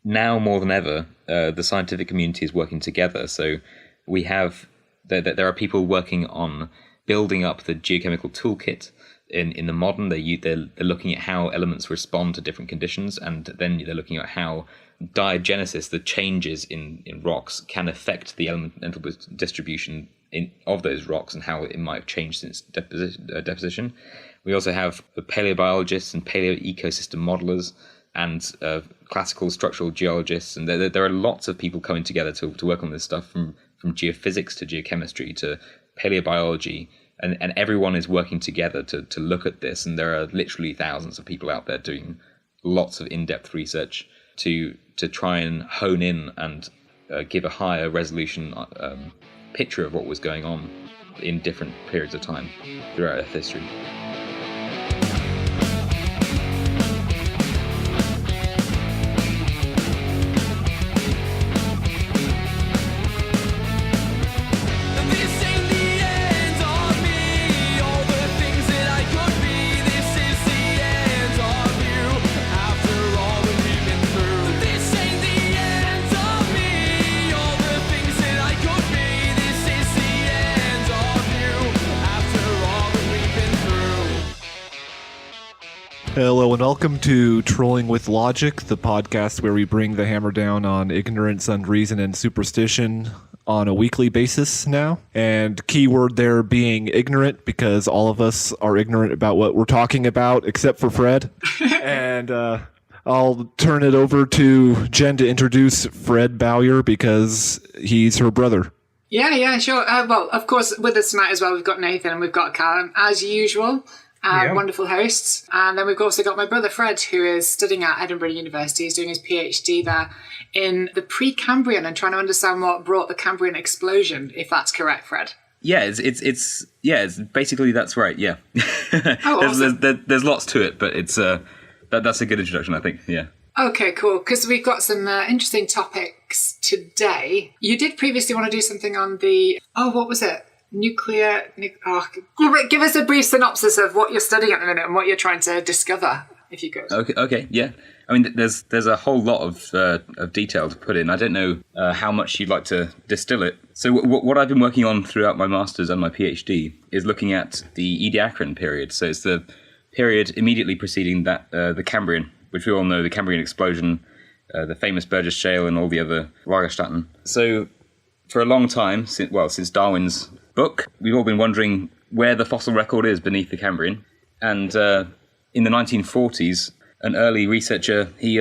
now more than ever, the scientific community is working together. So we have there are people working on building up the geochemical toolkit. In the modern, they're looking at how elements respond to different conditions, and then they're looking at how diagenesis, the changes in rocks, can affect the elemental distribution of those rocks and how it might have changed since deposition. We also have paleobiologists and paleoecosystem modelers and classical structural geologists, and there are lots of people coming together to work on this stuff, from geophysics to geochemistry to paleobiology. And everyone is working together to look at this, and there are literally thousands of people out there doing lots of in-depth research to try and hone in and give a higher resolution picture of what was going on in different periods of time throughout Earth history. Hello and welcome to Trolling with Logic, the podcast where we bring the hammer down on ignorance, unreason, and superstition on a weekly basis now. And keyword there being ignorant, because all of us are ignorant about what we're talking about, except for Fred. And I'll turn it over to Jen to introduce Fred Bowyer, because he's her brother. Yeah, sure. Well, of course, with us tonight as well, we've got Nathan and we've got Callum, as usual. Wonderful hosts. And then we've also got my brother Fred, who is studying at Edinburgh University. He's doing his PhD there in the pre-Cambrian and trying to understand what brought the Cambrian explosion, if that's correct, Fred. Yeah, it's basically that's right. Yeah. Oh, awesome. there's lots to it, but it's that's a good introduction, I think. Yeah. Okay, cool. Because we've got some interesting topics today. You did previously want to do something on the what was it? Give us a brief synopsis of what you're studying at the minute and what you're trying to discover, if you could. Okay, yeah. I mean, there's a whole lot of detail to put in. I don't know how much you'd like to distill it. So what I've been working on throughout my master's and my PhD is looking at the Ediacaran period. So it's the period immediately preceding that the Cambrian, which we all know, the Cambrian explosion, the famous Burgess Shale, and all the other Lagerstätten. So for a long time, since Darwin's book, we've all been wondering where the fossil record is beneath the Cambrian. And in the 1940s, an early researcher, he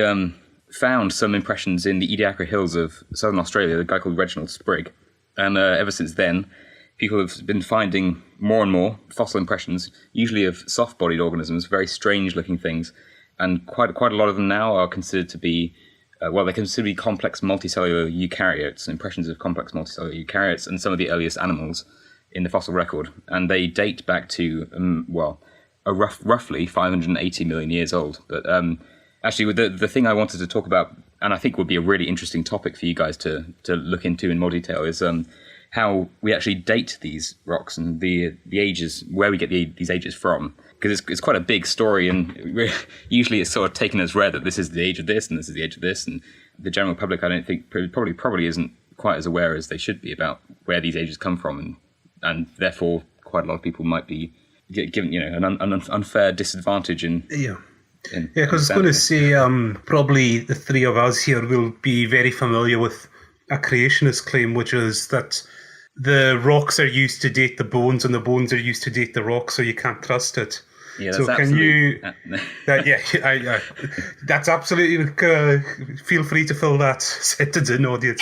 found some impressions in the Ediacara Hills of southern Australia, a guy called Reginald Sprigg. And ever since then, people have been finding more and more fossil impressions, usually of soft-bodied organisms, very strange-looking things. And quite a lot of them now are considered to be they're considered to be complex multicellular eukaryotes, impressions of complex multicellular eukaryotes, and some of the earliest animals in the fossil record. And they date back to, roughly 580 million years old. But actually, the thing I wanted to talk about, and I think would be a really interesting topic for you guys to look into in more detail, is how we actually date these rocks and the ages, where we get these ages from. Because it's quite a big story, and usually it's sort of taken as read that this is the age of this and this is the age of this, and the general public, I don't think, probably isn't quite as aware as they should be about where these ages come from, and therefore quite a lot of people might be given an unfair disadvantage in. Yeah, because I was going to say probably the three of us here will be very familiar with a creationist claim, which is that the rocks are used to date the bones and the bones are used to date the rocks, so you can't trust it. Yeah, so can you? That's absolutely. Feel free to fill that sentence in, audience.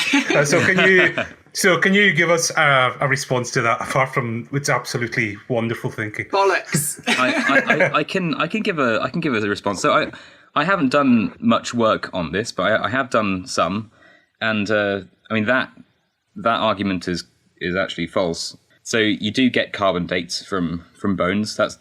So can you give us a response to that? Apart from it's absolutely wonderful thinking. Bollocks. I can give a response. So I haven't done much work on this, but I have done some, and I mean that argument is actually false. So you do get carbon dates from bones. That's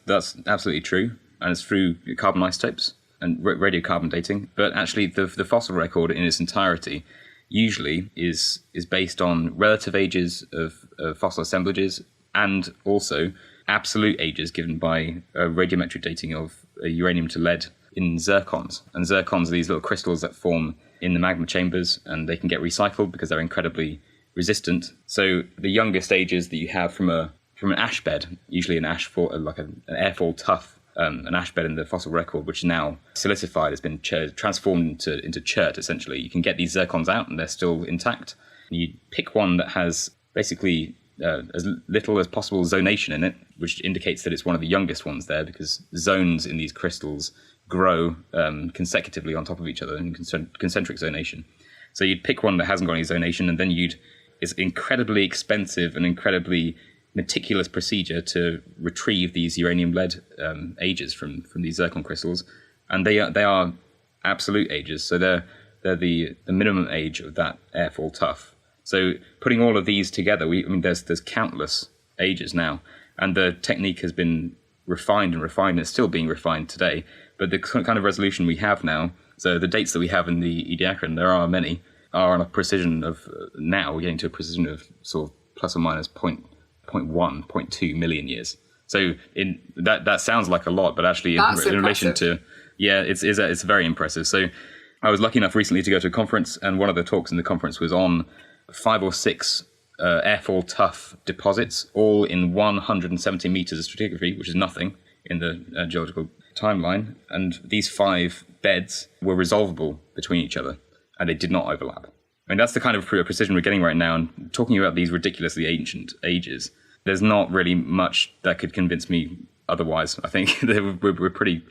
absolutely true, and it's through carbon isotopes and radiocarbon dating. But actually, the fossil record in its entirety usually is based on relative ages of fossil assemblages and also absolute ages given by radiometric dating of uranium to lead in zircons. And zircons are these little crystals that form in the magma chambers, and they can get recycled because they're incredibly resistant. So the youngest ages that you have from an ash bed, usually an airfall tuff, an ash bed in the fossil record, which is now silicified, has been transformed into chert, essentially. You can get these zircons out and they're still intact. You pick one that has basically as little as possible zonation in it, which indicates that it's one of the youngest ones there, because zones in these crystals grow consecutively on top of each other in concentric zonation. So you'd pick one that hasn't got any zonation, and then it's incredibly expensive and incredibly meticulous procedure to retrieve these uranium-lead ages from these zircon crystals, and they are absolute ages. So they're the minimum age of that airfall tuff. So putting all of these together, there's countless ages now, and the technique has been refined, and it's still being refined today. But the kind of resolution we have now, so the dates that we have in the Ediacaran, there are many, are on a precision of, now we're getting to a precision of sort of plus or minus 0.2 million years. So that sounds like a lot, but actually in relation to, it's very impressive. So I was lucky enough recently to go to a conference, and one of the talks in the conference was on 5 or 6 airfall tuff deposits, all in 170 meters of stratigraphy, which is nothing in the geological timeline. And these 5 beds were resolvable between each other, and they did not overlap. I mean, that's the kind of precision we're getting right now. And talking about these ridiculously ancient ages, there's not really much that could convince me otherwise. I think we're pretty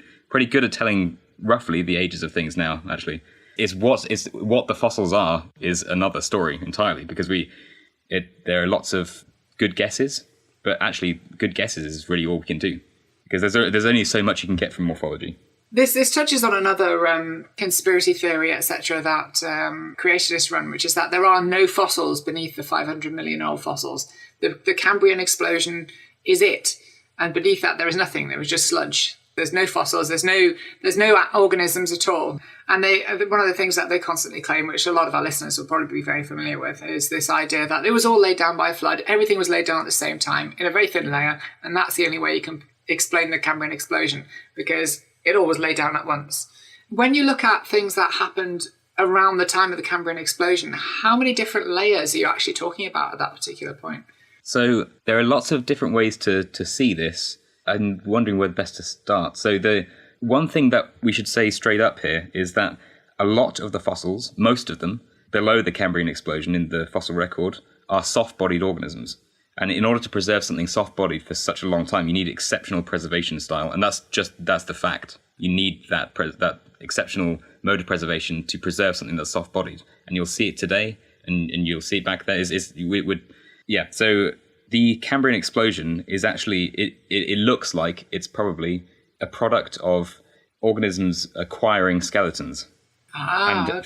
good at telling roughly the ages of things now, actually. What the fossils are is another story entirely, because there are lots of good guesses, but actually good guesses is really all we can do, because there's only so much you can get from morphology. This touches on another conspiracy theory, etc., that creationists run, which is that there are no fossils beneath the 500 million old fossils. The Cambrian explosion is it, and beneath that there is nothing. There was just sludge. There's no fossils. There's no organisms at all. And one of the things that they constantly claim, which a lot of our listeners will probably be very familiar with, is this idea that it was all laid down by a flood. Everything was laid down at the same time in a very thin layer, and that's the only way you can explain the Cambrian explosion, because it all was laid down at once. When you look at things that happened around the time of the Cambrian explosion, how many different layers are you actually talking about at that particular point? So there are lots of different ways to see this. I'm wondering where best to start. So the one thing that we should say straight up here is that a lot of the fossils, most of them, below the Cambrian explosion in the fossil record, are soft-bodied organisms. And in order to preserve something soft-bodied for such a long time, you need exceptional preservation style, and that's the fact. You need that exceptional mode of preservation to preserve something that's soft-bodied, and you'll see it today, and you'll see it back there. So the Cambrian explosion is actually, it looks like it's probably a product of organisms acquiring skeletons.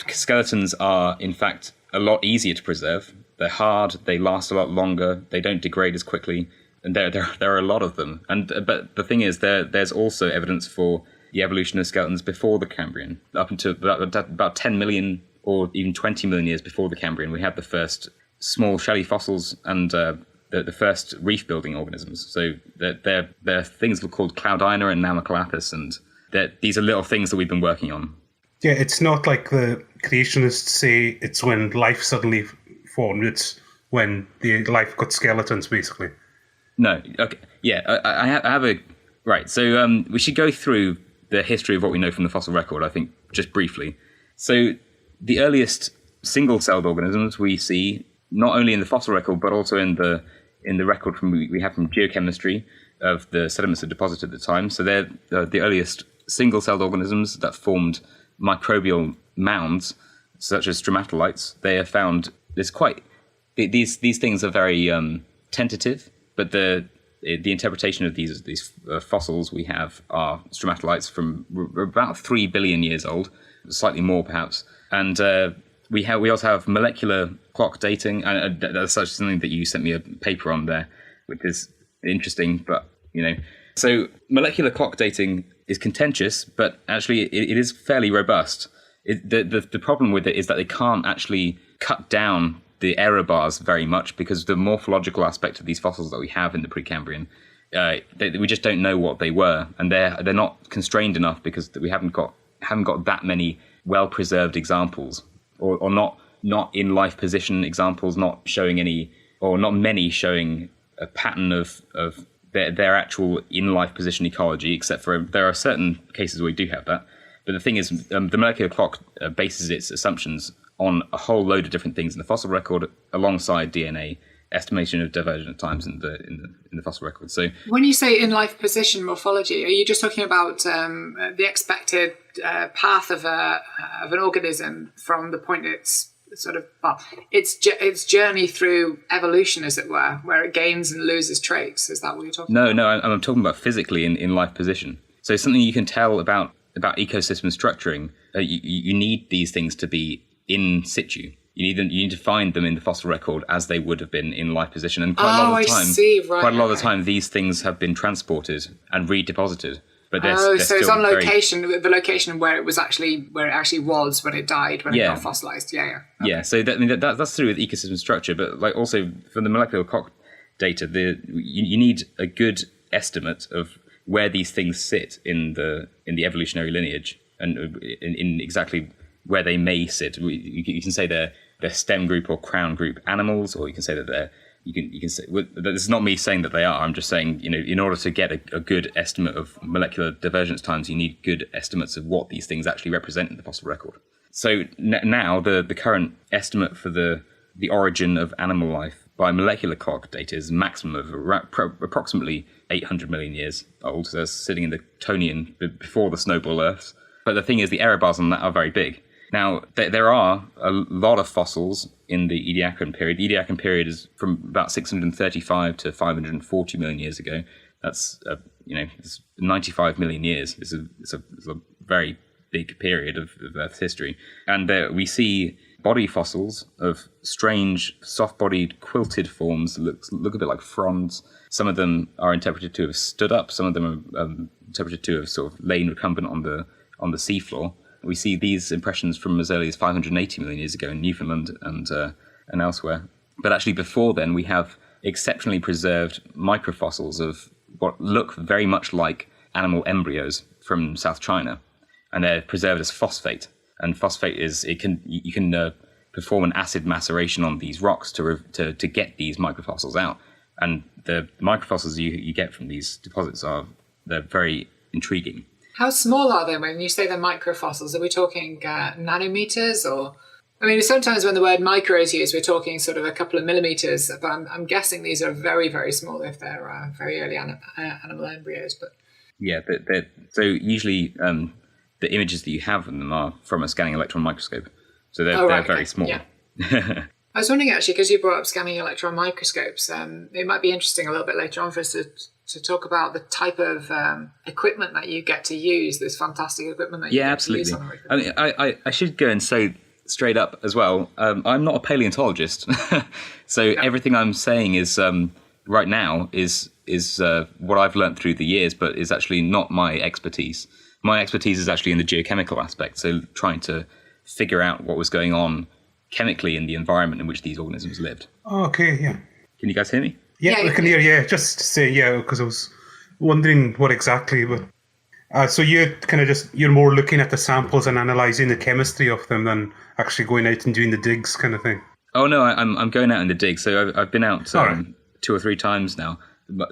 Skeletons are, in fact, a lot easier to preserve. They're hard, they last a lot longer, they don't degrade as quickly, and there are a lot of them. But the thing is, there's also evidence for the evolution of skeletons before the Cambrian. Up until about 10 million or even 20 million years before the Cambrian, we had the first small shelly fossils and the first reef-building organisms. So they're things called Cloudina and Namacalathus, and these are little things that we've been working on. Yeah, it's not like the creationists say it's when life suddenly formed. It's when the life got skeletons, basically. No, okay, yeah, I have a... Right, so we should go through the history of what we know from the fossil record, I think, just briefly. So the earliest single-celled organisms we see, not only in the fossil record, but also in the record we have from geochemistry of the sediments that deposited at the time. So they're the earliest single-celled organisms that formed microbial mounds, such as stromatolites. They are found. These things are very tentative, but the interpretation of these fossils we have are stromatolites from about 3 billion years old, slightly more perhaps. And we also have molecular clock dating, and that's such something that you sent me a paper on there, which is interesting. But so molecular clock dating is contentious, but actually it is fairly robust. The problem with it is that they can't actually cut down the error bars very much, because the morphological aspect of these fossils that we have in the Precambrian, we just don't know what they were, and they're not constrained enough because we haven't got that many well-preserved examples or not in life position examples, not showing any, or not many showing a pattern of their actual in life position ecology, except for there are certain cases where we do have that. But the thing is, the molecular clock bases its assumptions on a whole load of different things in the fossil record, alongside DNA, estimation of divergent times in the fossil record. So when you say in life position morphology, are you just talking about the expected path of an organism from the point it's sort of, well, its journey through evolution, as it were, where it gains and loses traits? Is that what you're talking about? No, I'm talking about physically in life position. So something you can tell about ecosystem structuring. You need these things to be in situ. You need to find them in the fossil record as they would have been in life position. And quite a lot of the time, these things have been transported and redeposited. But so it's on location, the location where it actually was when it died, when it got fossilized. Okay. Yeah. So that's to do with ecosystem structure, but like also for the molecular clock data, you need a good estimate of where these things sit in the evolutionary lineage and in exactly where they may sit. You can say they're stem group or crown group animals, or you can say that they're. You can say, this is not me saying that they are. I'm just saying, in order to get a good estimate of molecular divergence times, you need good estimates of what these things actually represent in the fossil record. So now the current estimate for the origin of animal life by molecular clock data is a maximum of approximately 800 million years old. So that's sitting in the Tonian before the snowball Earths. But the thing is, the error bars on that are very big. Now, there are a lot of fossils in the Ediacaran period. The Ediacaran period is from about 635 to 540 million years ago. That's, it's 95 million years. It's a very big period of Earth's history. And we see body fossils of strange, soft-bodied, quilted forms, look a bit like fronds. Some of them are interpreted to have stood up. Some of them are interpreted to have sort of lain recumbent on the seafloor. We see these impressions from as early as 580 million years ago in Newfoundland and elsewhere. But actually before then, we have exceptionally preserved microfossils of what look very much like animal embryos from South China. And they're preserved as phosphate. And phosphate you can perform an acid maceration on these rocks to get these microfossils out. And the microfossils you get from these deposits they're very intriguing. How small are they when you say they're microfossils? Are we talking nanometers, or? I mean, sometimes when the word micro is used, we're talking sort of a couple of millimeters, but I'm guessing these are very, very small if they're very early animal embryos. But yeah, so usually the images that you have of them are from a scanning electron microscope, so they're very small. Yeah. I was wondering actually, because you brought up scanning electron microscopes, it might be interesting a little bit later on for us to talk about the type of equipment that you get to use, this fantastic equipment that you get to use. I mean, I should go and say straight up as well, I'm not a paleontologist. So everything I'm saying is right now is what I've learned through the years, but is actually not my expertise. My expertise is actually in the geochemical aspect, so trying to figure out what was going on chemically in the environment in which these organisms lived. Oh, okay, yeah. Can you guys hear me? Yeah, I can hear. Yeah, just to say because I was wondering what exactly. But so you're more looking at the samples and analysing the chemistry of them than actually going out and doing the digs, kind of thing. Oh no, I'm going out in the digs. So I've been out 2 or 3 times now.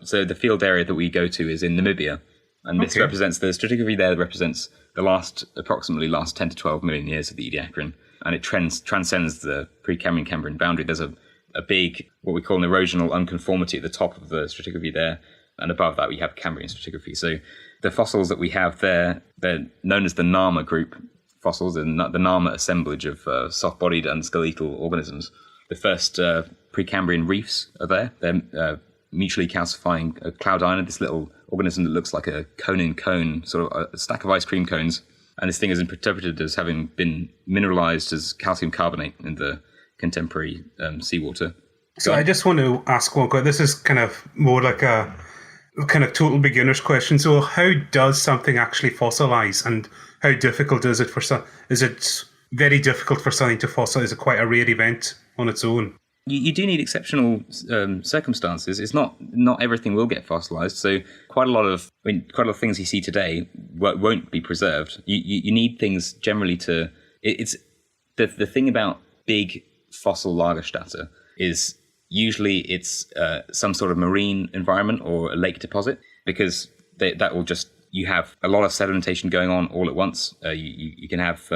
So the field area that we go to is in Namibia, and this represents the stratigraphy there. Represents the approximately last 10 to 12 million years of the Ediacaran, and it transcends the pre-Cambrian boundary. There's a big, what we call an erosional unconformity at the top of the stratigraphy there, and above that we have Cambrian stratigraphy. So the fossils that we have there, they're known as the Nama group fossils, the Nama assemblage of soft-bodied and skeletal organisms. The first Precambrian reefs are there. They're mutually calcifying cloudina, this little organism that looks like a cone, sort of a stack of ice cream cones. And this thing is interpreted as having been mineralized as calcium carbonate in the contemporary seawater. So I just want to ask one question. This is kind of more like a kind of total beginner's question. So how does something actually fossilize, and how difficult is it is it very difficult for something to fossilize? Is it quite a rare event on its own? You do need exceptional circumstances. It's not everything will get fossilized. So quite a lot of things you see today won't be preserved. You need things generally to. It's the thing about big fossil Lagerstätte is usually it's some sort of marine environment or a lake deposit, because that will just, you have a lot of sedimentation going on all at once. You can have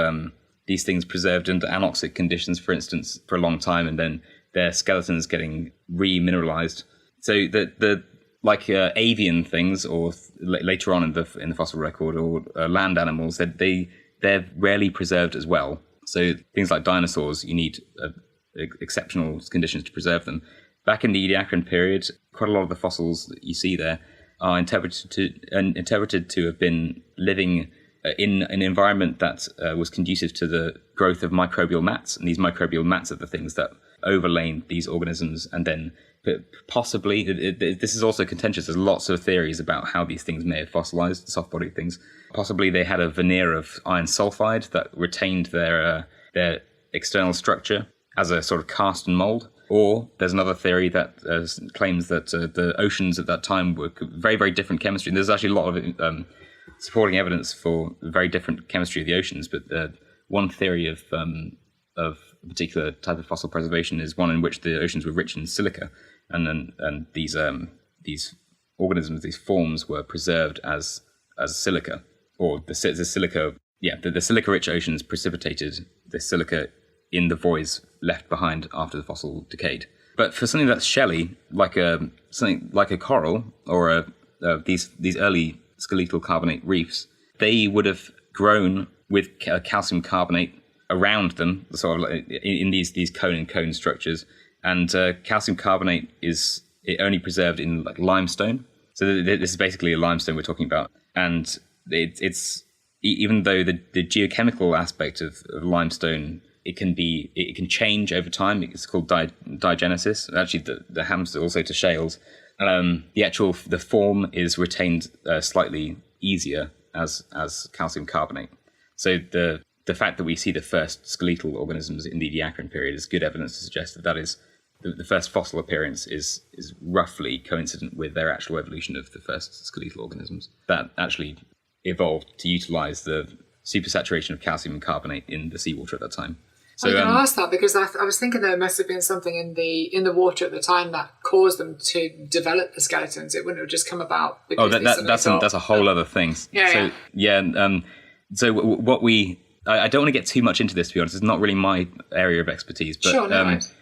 these things preserved under anoxic conditions, for instance, for a long time, and then their skeletons getting remineralized. So the like avian things, or later on in the fossil record, or land animals, they're rarely preserved as well. So things like dinosaurs, you need exceptional conditions to preserve them. Back in the Ediacaran period, quite a lot of the fossils that you see there are interpreted to have been living in an environment that was conducive to the growth of microbial mats, and these microbial mats are the things that overlain these organisms, and then possibly, this is also contentious, there's lots of theories about how these things may have fossilized, soft-bodied things. Possibly they had a veneer of iron sulfide that retained their external structure as a sort of cast and mold. Or there's another theory that claims that the oceans at that time were very, very different chemistry. And there's actually a lot of supporting evidence for very different chemistry of the oceans. But one theory of a particular type of fossil preservation is one in which the oceans were rich in silica, and these organisms, these forms, were preserved as silica, or the silica. Yeah, the silica-rich oceans precipitated the silica in the voids left behind after the fossil decayed. But for something that's shelly, something like a coral or these early skeletal carbonate reefs, they would have grown with calcium carbonate around them, sort of like in these cone and cone structures. And calcium carbonate is only preserved in like limestone. So this is basically a limestone we're talking about. And it's even though the geochemical aspect of limestone, it can change over time. It's called diagenesis. Actually, the happens also to shales. The form is retained slightly easier as calcium carbonate. So the fact that we see the first skeletal organisms in the Ediacaran period is good evidence to suggest that is the first fossil appearance is roughly coincident with their actual evolution of the first skeletal organisms that actually evolved to utilize the supersaturation of calcium carbonate in the seawater at that time. So, I was going to ask that because I was thinking there must have been something in the water at the time that caused them to develop the skeletons. It wouldn't have just come about. Because that's a whole other thing. So what I don't want to get too much into this, to be honest. It's not really my area of expertise. But sure, no worries.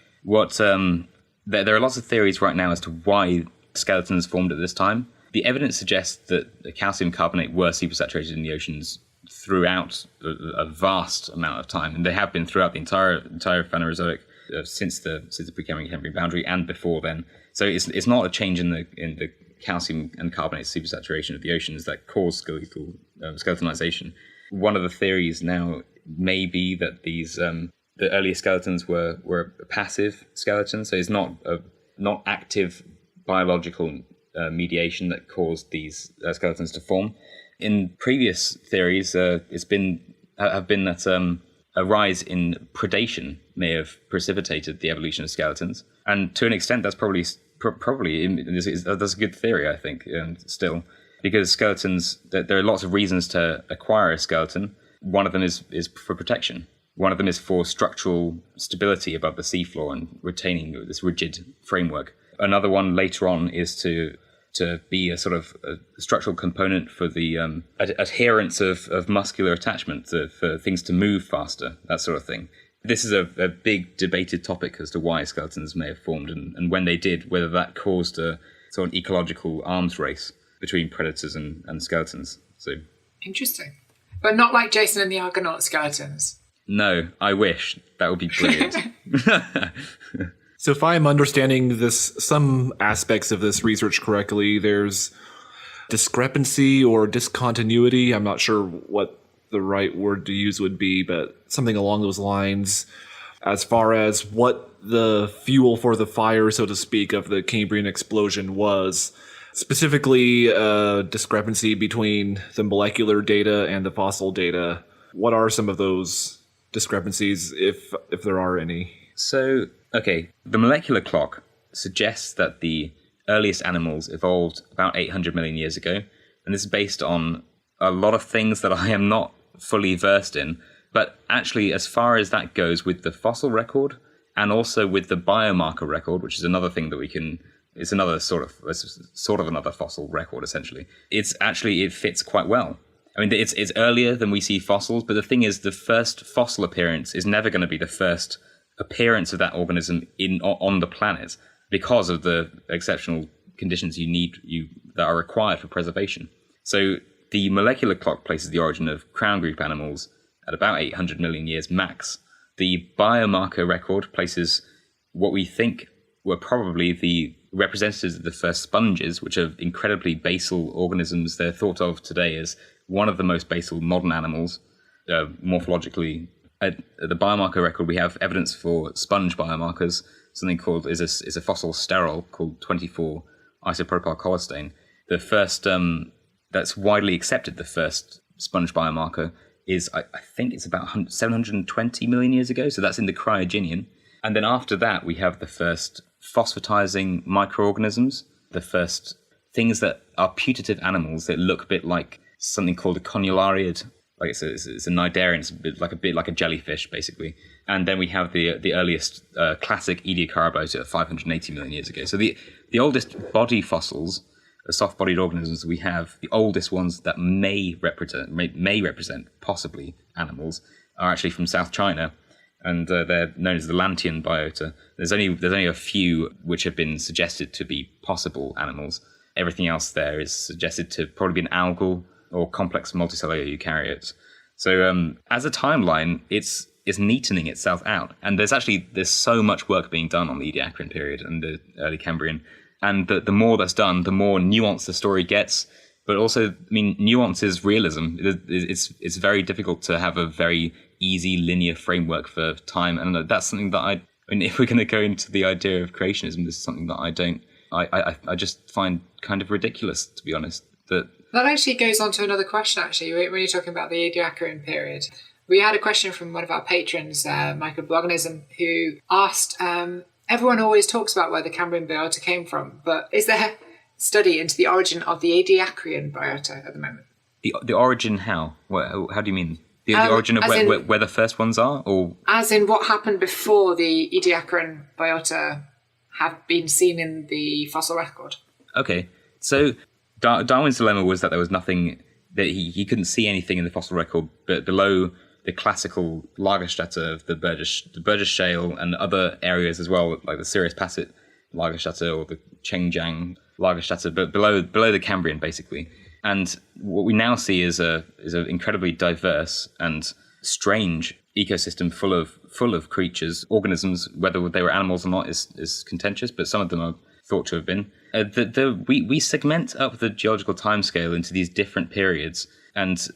There are lots of theories right now as to why skeletons formed at this time. The evidence suggests that the calcium carbonate were supersaturated in the oceans throughout a vast amount of time, and they have been throughout the entire Phanerozoic since the Precambrian boundary and before then. So it's not a change in the calcium and carbonate supersaturation of the oceans that caused skeletonization. One of the theories now may be that these the earlier skeletons were passive skeletons, so it's not active biological mediation that caused these skeletons to form. In previous theories, have been that a rise in predation may have precipitated the evolution of skeletons, and to an extent, that's probably that's a good theory, I think, still, because skeletons, there are lots of reasons to acquire a skeleton. One of them is for protection. One of them is for structural stability above the seafloor and retaining this rigid framework. Another one later on is to be a sort of a structural component for the adherence of muscular attachment, for things to move faster, that sort of thing. This is a big debated topic as to why skeletons may have formed, and when they did, whether that caused a sort of ecological arms race between predators and skeletons. So interesting. But not like Jason and the Argonaut skeletons. No, I wish. That would be brilliant. So if I'm understanding some aspects of this research correctly, there's discrepancy or discontinuity. I'm not sure what the right word to use would be, but something along those lines, as far as what the fuel for the fire, so to speak, of the Cambrian explosion was. Specifically, discrepancy between the molecular data and the fossil data. What are some of those discrepancies, if there are any? So, okay, the molecular clock suggests that the earliest animals evolved about 800 million years ago, and this is based on a lot of things that I am not fully versed in, But actually, as far as that goes with the fossil record and also with the biomarker record, which is another thing that we can, it's another sort of another fossil record, essentially. It fits quite well. I mean, it's earlier than we see fossils, but the thing is, the first fossil appearance is never going to be the first appearance of that organism on the planet because of the exceptional conditions that are required for preservation. So the molecular clock places the origin of crown group animals at about 800 million years max. The biomarker record places what we think were probably the representatives of the first sponges, which are incredibly basal organisms. They're thought of today as one of the most basal modern animals, morphologically. At the biomarker record, we have evidence for sponge biomarkers, something called is a fossil sterol called 24 isopropyl cholesterol. The first that's widely accepted, the first sponge biomarker is, I think it's about 720 million years ago, so that's in the Cryogenian. And then after that, we have the first phosphatizing microorganisms, the first things that are putative animals that look a bit like something called a conulariid, like it's a cnidarian, it's a bit like a jellyfish, basically. And then we have the earliest classic Ediacarabota 580 million years ago. So the oldest body fossils, the soft-bodied organisms we have, the oldest ones that may represent possibly animals, are actually from South China, and they're known as the Lantian biota. There's only a few which have been suggested to be possible animals. Everything else there is suggested to probably be an algal or complex multicellular eukaryotes. So as a timeline, it's neatening itself out, and there's so much work being done on the Ediacaran period and the early Cambrian. And the more that's done, the more nuanced the story gets. But also, I mean, nuance is realism. It's very difficult to have a very easy linear framework for time. And that's something that if we're going to go into the idea of creationism, this is something that I just find kind of ridiculous, to be honest. That actually goes on to another question, actually, when you're talking about the Ediacaran period. We had a question from one of our patrons, Microblognism, who asked... everyone always talks about where the Cambrian biota came from, but is there study into the origin of the Ediacaran biota at the moment? The origin how? How do you mean? The origin of where the first ones are? Or as in what happened before the Ediacaran biota have been seen in the fossil record? Okay, so Darwin's dilemma was that there was nothing, that he couldn't see anything in the fossil record but below the classical Lagerstätte of the Burgess Shale and other areas as well, like the Sirius Passet Lagerstätte or the Chengjiang Lagerstätte, but below the Cambrian, basically. And what we now see is an incredibly diverse and strange ecosystem full of creatures, organisms. Whether they were animals or not is contentious, but some of them are thought to have been. We segment up the geological timescale into these different periods, and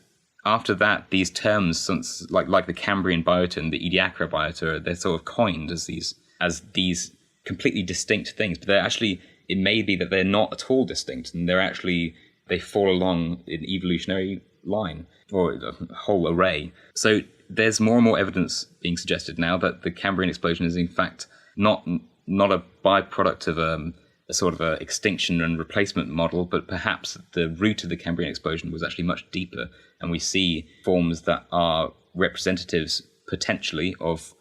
after that, these terms, like the Cambrian biota and the Ediacara biota, they're sort of coined as these completely distinct things. But it may be that they're not at all distinct, and they fall along an evolutionary line or a whole array. So there's more and more evidence being suggested now that the Cambrian explosion is in fact not a byproduct of a sort of a extinction and replacement model, but perhaps the root of the Cambrian explosion was actually much deeper, and we see forms that are representatives potentially of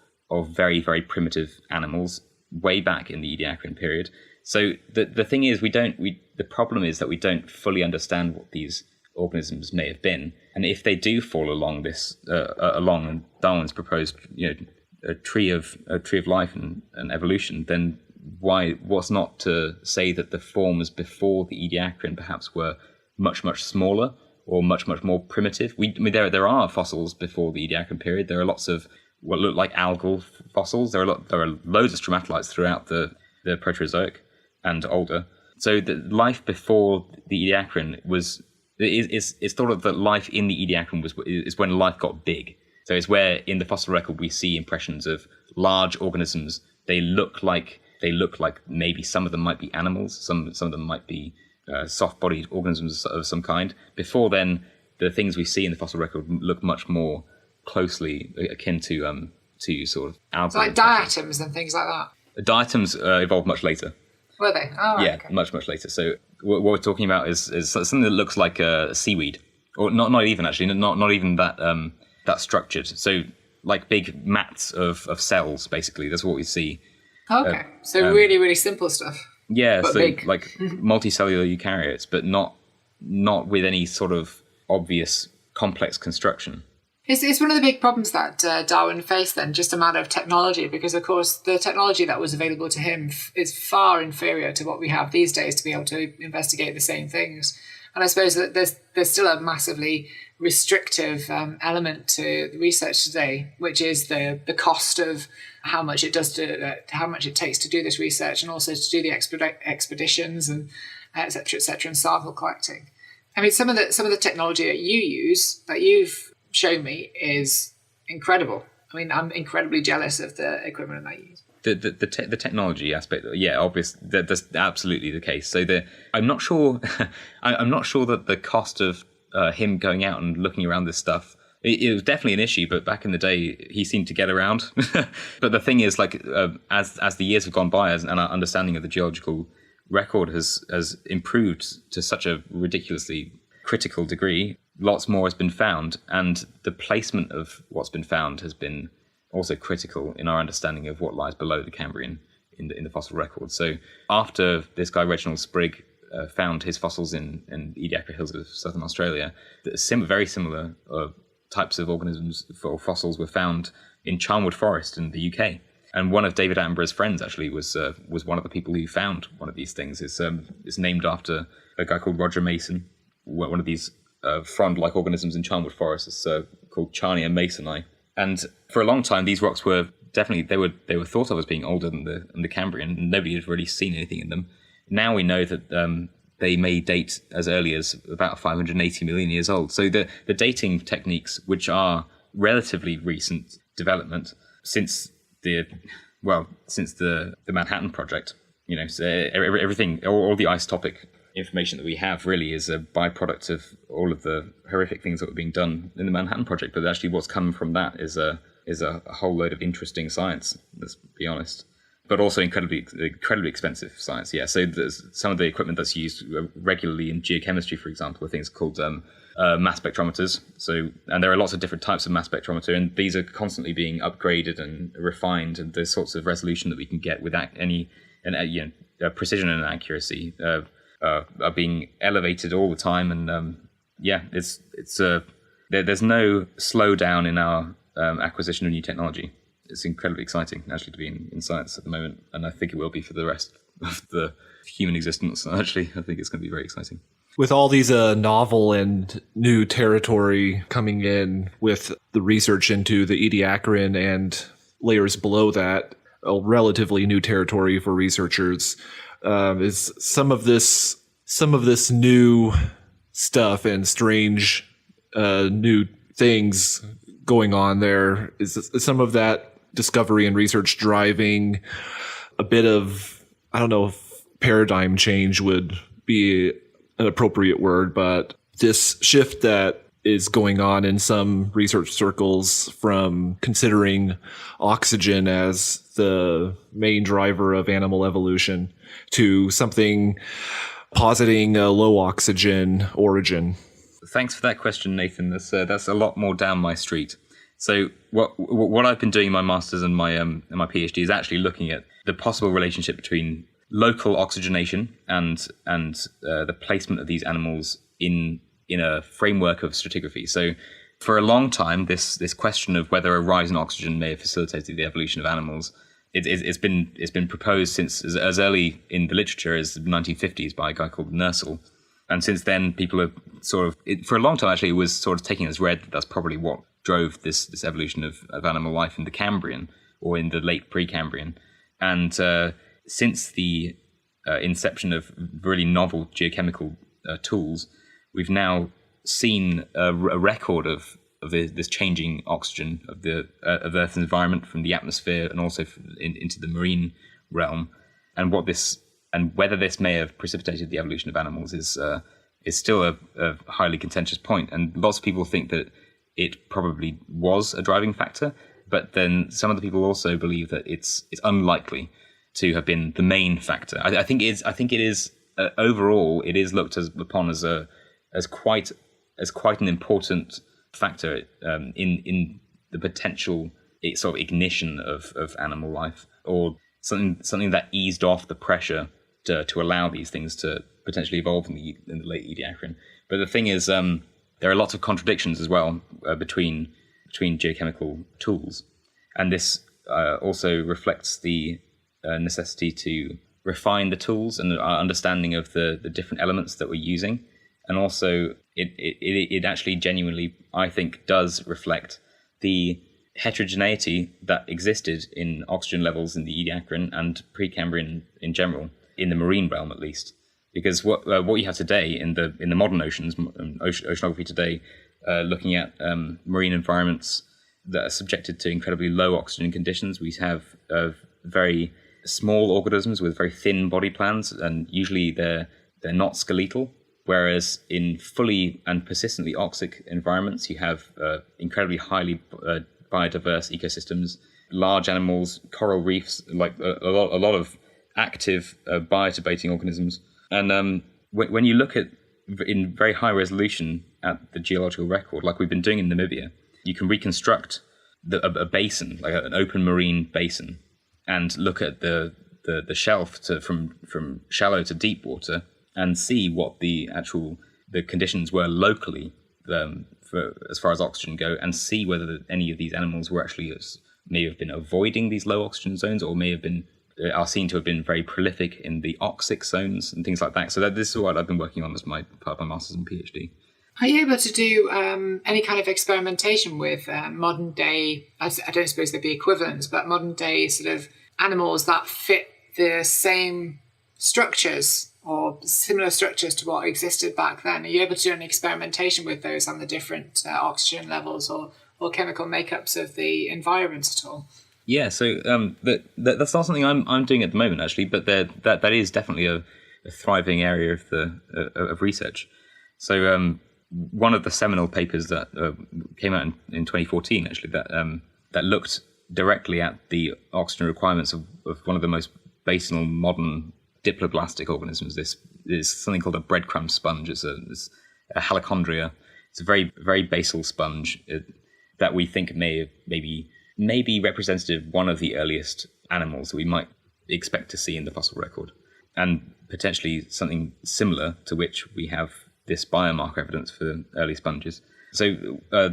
very, very primitive animals way back in the Ediacaran period. So the thing is, the problem is that we don't fully understand what these organisms may have been, and if they do fall along and Darwin's proposed, a tree of life and evolution, then what's not to say that the forms before the Ediacaran perhaps were much, much smaller or much, much more primitive? There are fossils before the Ediacaran period. There are lots of what look like algal fossils. There are loads of stromatolites throughout the Proterozoic and older. So the life before the Ediacaran it's thought of that life in the Ediacaran is when life got big. So it's where in the fossil record we see impressions of large organisms. They look like maybe some of them might be animals, some of them might be soft-bodied organisms of some kind. Before then, the things we see in the fossil record look much more closely akin to sort of algal. Like diatoms and things like that. Diatoms evolved much later. Were they? Oh, yeah, okay. much later. So what we're talking about is something that looks like a seaweed, or not even actually, not even that. that's structured. So like big mats of cells, basically. That's what we see. Okay, so really, really simple stuff. Yeah, but so big. like multicellular eukaryotes, but not with any sort of obvious complex construction. It's one of the big problems that Darwin faced then, just a matter of technology, because of course the technology that was available to him is far inferior to what we have these days to be able to investigate the same things. And I suppose that there's still a massively restrictive element to research today, which is the cost of how much it takes to do this research, and also to do the expeditions and et cetera, and sample collecting. I mean, some of the technology that you use, that you've shown me, is incredible. I mean, I'm incredibly jealous of the equipment that I use. The technology aspect, yeah, obviously that's absolutely the case. So I'm not sure. I'm not sure that the cost of him going out and looking around this stuff. It was definitely an issue, but back in the day, he seemed to get around. But the thing is, like, as the years have gone by, and our understanding of the geological record has improved to such a ridiculously critical degree, lots more has been found, and the placement of what's been found has been also critical in our understanding of what lies below the Cambrian in the fossil record. So after this guy Reginald Sprigg found his fossils in the Ediacara Hills of southern Australia, very similar types of organisms or fossils were found in Charnwood Forest in the UK. And one of David Attenborough's friends actually was one of the people who found one of these things. It's named after a guy called Roger Mason. One of these frond-like organisms in Charnwood Forest is called Charnia masoni. And for a long time, these rocks were definitely they were thought of as being older than the Cambrian, and nobody had really seen anything in them. Now we know that they may date as early as about 580 million years old. So the dating techniques, which are relatively recent development since the Manhattan Project, so everything, all the isotopic information that we have really is a byproduct of all of the horrific things that were being done in the Manhattan Project. But actually what's come from that is a whole load of interesting science, let's be honest. But also incredibly expensive science, yeah. So there's some of the equipment that's used regularly in geochemistry, for example, are things called mass spectrometers. And there are lots of different types of mass spectrometer, and these are constantly being upgraded and refined, and the sorts of resolution that we can get with any precision and accuracy are being elevated all the time. And there's no slowdown in our acquisition of new technology. It's incredibly exciting, actually, to be in science at the moment, and I think it will be for the rest of the human existence. Actually, I think it's going to be very exciting. With all these novel and new territory coming in with the research into the Ediacaran and layers below that, a relatively new territory for researchers, is some of this new stuff and strange new things going on there. Is some of that discovery and research driving a bit of, I don't know if paradigm change would be an appropriate word, but this shift that is going on in some research circles from considering oxygen as the main driver of animal evolution to something positing a low oxygen origin? Thanks for that question, Nathan. That's a lot more down my street. So what I've been doing in my master's and my PhD is actually looking at the possible relationship between local oxygenation and the placement of these animals in a framework of stratigraphy. So for a long time, this question of whether a rise in oxygen may have facilitated the evolution of animals, it's been proposed since as early in the literature as the 1950s by a guy called Nursel. And since then, people have for a long time, actually, it was sort of taken as read that that's probably what drove this evolution of animal life in the Cambrian or in the late Precambrian. And since the inception of really novel geochemical tools, we've now seen a record of this changing oxygen of Earth's environment from the atmosphere and also into the marine realm. And whether this may have precipitated the evolution of animals is still a highly contentious point. And lots of people think that it probably was a driving factor, but then some of the people also believe that it's unlikely to have been the main factor. I think it is overall it is looked upon as quite an important factor in the potential sort of ignition of animal life, or something that eased off the pressure to allow these things to potentially evolve in the late Ediacaran. But the thing is, there are lots of contradictions as well between geochemical tools, and this also reflects the necessity to refine the tools and our understanding of the different elements that we're using. And also, it actually genuinely, I think, does reflect the heterogeneity that existed in oxygen levels in the Ediacaran and Precambrian in general, in the marine realm at least. Because what you have today in the modern oceans, oceanography today, looking at marine environments that are subjected to incredibly low oxygen conditions, we have very small organisms with very thin body plans, and usually they're not skeletal. Whereas in fully and persistently oxic environments, you have incredibly highly biodiverse ecosystems, large animals, coral reefs, like a lot of active bioturbating organisms. And when you look at in very high resolution at the geological record, like we've been doing in Namibia, you can reconstruct a basin, like an open marine basin, and look at the shelf from shallow to deep water, and see what the conditions were locally as far as oxygen go, and see whether any of these animals were actually may have been avoiding these low oxygen zones, or may have been are seen to have been very prolific in the oxic zones and things like that. So this is what I've been working on as part of my master's and PhD. Are you able to do any kind of experimentation with modern day, I don't suppose they'd be equivalents, but modern day sort of animals that fit the same structures or similar structures to what existed back then? Are you able to do any experimentation with those on the different oxygen levels or chemical makeups of the environment at all? Yeah, so that's not something I'm doing at the moment, actually, but that is definitely a thriving area of research. So one of the seminal papers that came out in 2014, actually, that looked directly at the oxygen requirements of one of the most basinal modern diploblastic organisms. This is something called a breadcrumb sponge. It's a halichondria. It's a very, very basal sponge that we think may be representative of one of the earliest animals that we might expect to see in the fossil record, and potentially something similar to which we have this biomarker evidence for early sponges. So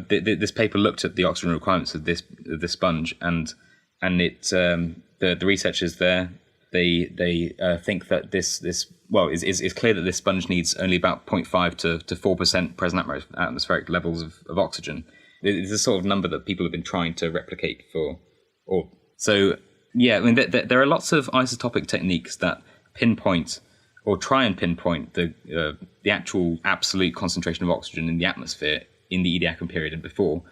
this paper looked at the oxygen requirements of this sponge, and it the researchers there they think that it's clear that this sponge needs only about 0.5 to 4% present atmospheric levels of oxygen. It's a sort of number that people have been trying to replicate there are lots of isotopic techniques that pinpoint or try and pinpoint the actual absolute concentration of oxygen in the atmosphere in the Ediacaran period and before.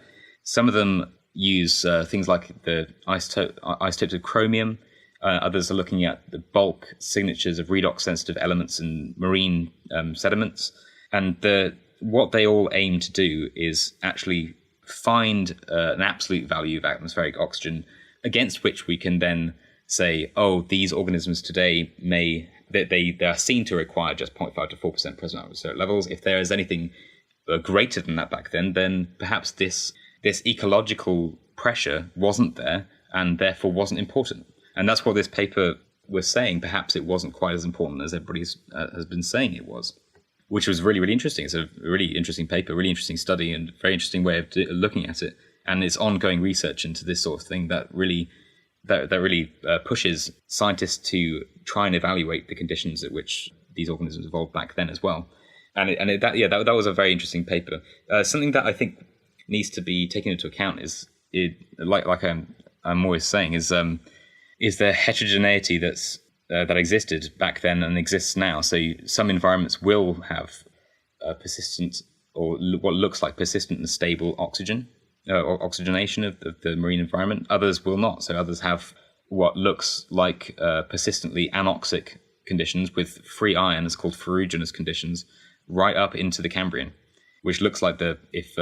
Some of them use things like the isotopes of chromium. Others are looking at the bulk signatures of redox-sensitive elements in marine sediments. And what they all aim to do is actually find an absolute value of atmospheric oxygen against which we can then say, oh, these organisms today they are seen to require just 0.5 to 4% present atmospheric levels. If there is anything greater than that back then perhaps this ecological pressure wasn't there and therefore wasn't important. And that's what this paper was saying. Perhaps it wasn't quite as important as everybody has been saying it was, which was really, really interesting. It's a really interesting paper, really interesting study, and very interesting way of looking at it. And it's ongoing research into this sort of thing that really pushes scientists to try and evaluate the conditions at which these organisms evolved back then as well. That was a very interesting paper. Something that I think needs to be taken into account like I'm always saying is the heterogeneity that existed back then and exists now. So some environments will have persistent, or what looks like persistent and stable oxygen or oxygenation of the marine environment. Others will not. So others have what looks like persistently anoxic conditions with free ions called ferruginous conditions right up into the Cambrian, which looks like if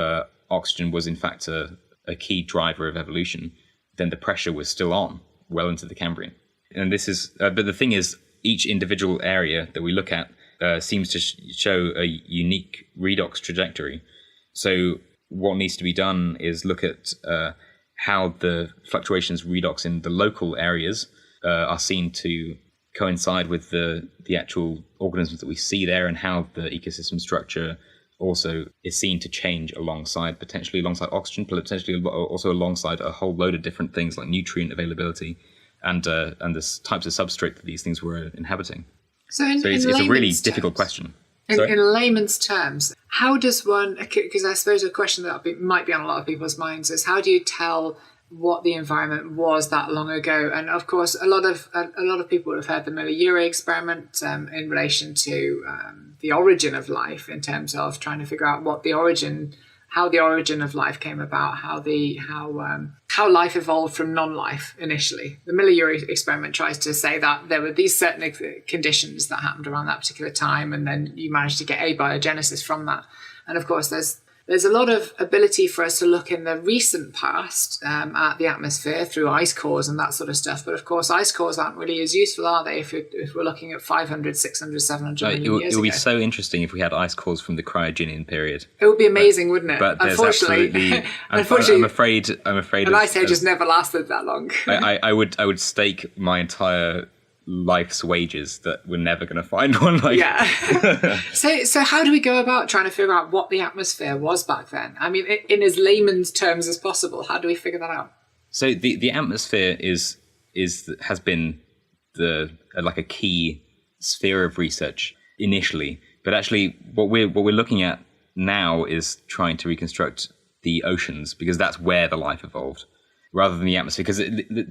oxygen was in fact a key driver of evolution, then the pressure was still on well into the Cambrian. And this is, but the thing is, each individual area that we look at seems to show a unique redox trajectory. So what needs to be done is look at how the fluctuations redox in the local areas are seen to coincide with the actual organisms that we see there, and how the ecosystem structure also is seen to change potentially alongside oxygen, but potentially also alongside a whole load of different things like nutrient availability and the types of substrate that these things were inhabiting. So it's a really difficult question. In layman's terms, how does one, because I suppose a question that might be on a lot of people's minds is, how do you tell what the environment was that long ago? And of course, a lot of people have heard the Miller-Urey experiment in relation to the origin of life, in terms of trying to figure out how the origin of life came about, how life evolved from non-life initially. The Miller-Urey experiment tries to say that there were these certain conditions that happened around that particular time, and then you managed to get abiogenesis from that. And of course, there's a lot of ability for us to look in the recent past at the atmosphere through ice cores and that sort of stuff. But of course, ice cores aren't really as useful, are they, if we're looking at 500, 600, 700 million years ago? It would be so interesting if we had ice cores from the Cryogenian period. It would be amazing, wouldn't it? But unfortunately, I'm afraid an ice age has never lasted that long. I would stake my entire life's wages that we're never going to find one like So how do we go about trying to figure out what the atmosphere was back then? I mean, in as layman's terms as possible, how do we figure that out? So the atmosphere has been a key sphere of research initially, but actually what we're looking at now is trying to reconstruct the oceans, because that's where the life evolved, rather than the atmosphere. Because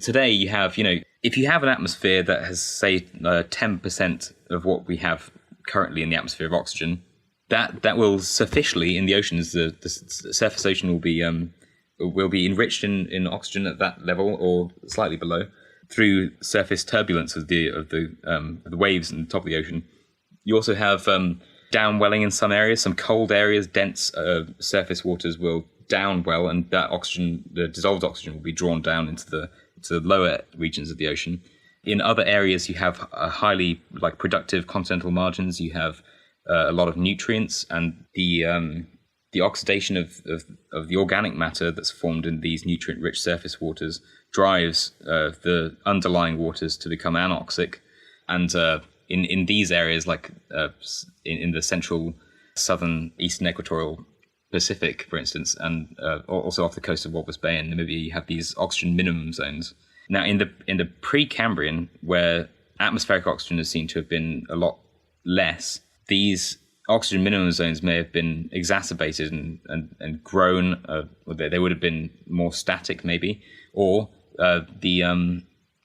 today you have, if you have an atmosphere that has, say, 10% of what we have currently in the atmosphere of oxygen, that will sufficiently, in the oceans, the surface ocean will be enriched in oxygen at that level or slightly below, through surface turbulence of the waves on the top of the ocean. You also have downwelling in some areas, some cold areas, dense surface waters will downwell, and that oxygen, the dissolved oxygen, will be drawn down into the lower regions of the ocean. In other areas, you have highly productive continental margins. You have a lot of nutrients, and the oxidation of the organic matter that's formed in these nutrient-rich surface waters drives the underlying waters to become anoxic. And in these areas, in the central, southern, eastern equatorial Pacific, for instance, and also off the coast of Walvis Bay in Namibia, you have these oxygen minimum zones. Now, in the pre-Cambrian, where atmospheric oxygen is seen to have been a lot less, these oxygen minimum zones may have been exacerbated and grown. They would have been more static, maybe, or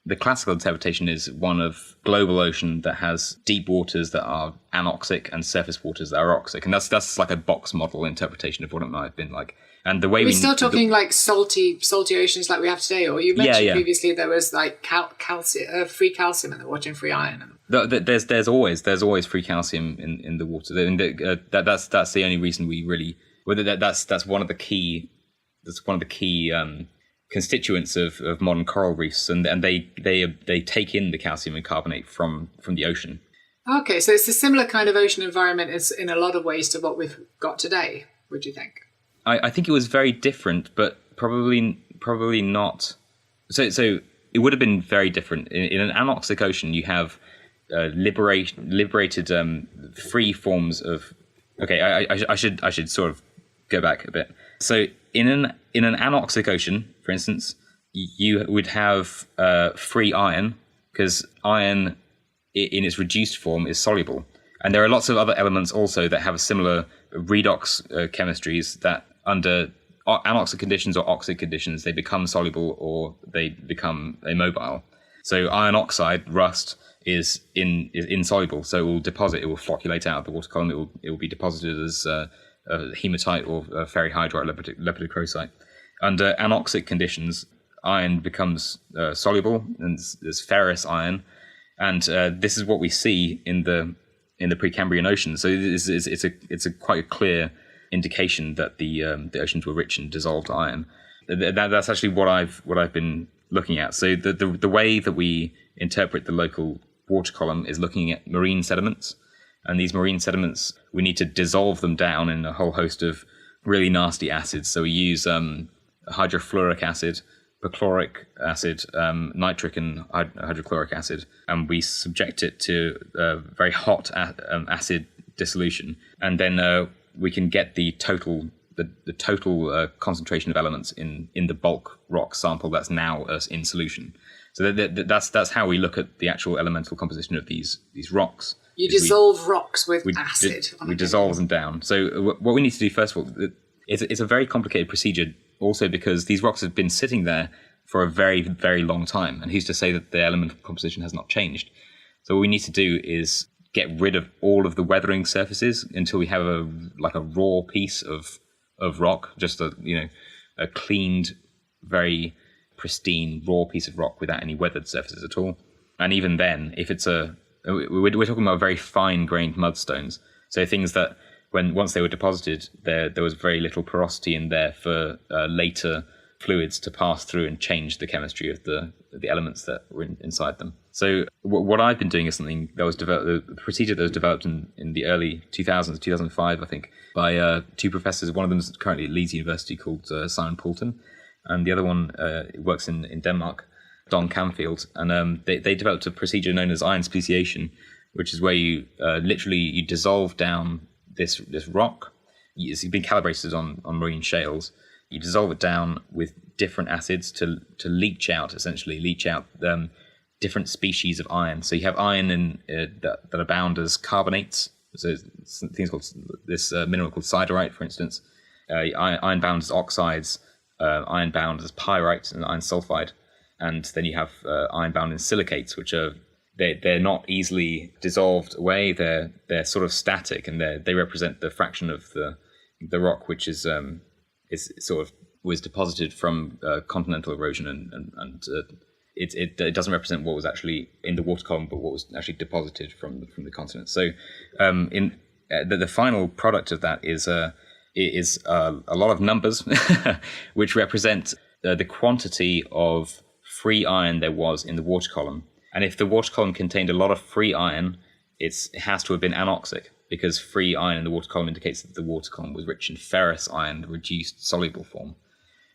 the classical interpretation is one of global ocean that has deep waters that are anoxic and surface waters that are oxic, and that's like a box model interpretation of what it might have been like. And the way we're still talking like salty oceans like we have today, or you mentioned previously there was like free calcium in the water and free iron. There's always free calcium in the water. That's the only reason we really that's one of the key constituents of modern coral reefs, and they take in the calcium and carbonate from the ocean. Okay, so it's a similar kind of ocean environment in a lot of ways to what we've got today, would you think? I think it was very different, but probably not. So it would have been very different. In an anoxic ocean, you have liberated free forms of. Okay, I should sort of go back a bit. So in an anoxic ocean, for instance, you would have free iron, because iron in its reduced form is soluble. And there are lots of other elements also that have a similar redox chemistries that under anoxic conditions or oxic conditions, they become soluble or they become immobile. So iron oxide, rust, is insoluble, so it will deposit, it will flocculate out of the water column, it will be deposited as hematite or ferrihydrite lepidocrosite. Under anoxic conditions, iron becomes soluble, and there's ferrous iron, and this is what we see in the Precambrian ocean. So it's a quite a clear indication that the oceans were rich in dissolved iron. That's actually what I've been looking at. So the way that we interpret the local water column is looking at marine sediments, and these marine sediments, we need to dissolve them down in a whole host of really nasty acids. So we use hydrofluoric acid, perchloric acid, nitric and hydrochloric acid, and we subject it to very hot acid dissolution, and then we can get the total concentration of elements in the bulk rock sample that's now in solution. So that's how we look at the actual elemental composition of these rocks. You dissolve rocks with acid. We dissolve them down. So what we need to do first of all, it's a very complicated procedure. Also, because these rocks have been sitting there for a very, very long time, and who's to say that the elemental composition has not changed? So what we need to do is get rid of all of the weathering surfaces until we have a raw piece of rock, just a cleaned, very pristine raw piece of rock without any weathered surfaces at all. And even then, if it's we're talking about very fine-grained mudstones, so things that once they were deposited, there was very little porosity in there for later fluids to pass through and change the chemistry of the elements that were inside them. So what I've been doing is something that was developed, the procedure that was developed in the early 2000s, 2005, I think, by two professors. One of them is currently at Leeds University, called Simon Poulton, and the other one works in Denmark, Don Camfield. And they developed a procedure known as ion speciation, which is where you literally dissolve down this rock. It's been calibrated on marine shales. You dissolve it down with different acids to leach out different species of iron. So you have iron that are bound as carbonates. So things called this mineral called siderite, for instance. Iron bound as oxides, iron bound as pyrite and iron sulfide, and then you have iron bound in silicates, which are they're not easily dissolved away. They're sort of static, and they represent the fraction of the rock which is sort of was deposited from continental erosion, and it doesn't represent what was actually in the water column, but what was actually deposited from the continent. So the final product of that is a lot of numbers, which represent the quantity of free iron there was in the water column. And if the water column contained a lot of free iron, it has to have been anoxic, because free iron in the water column indicates that the water column was rich in ferrous iron, reduced soluble form.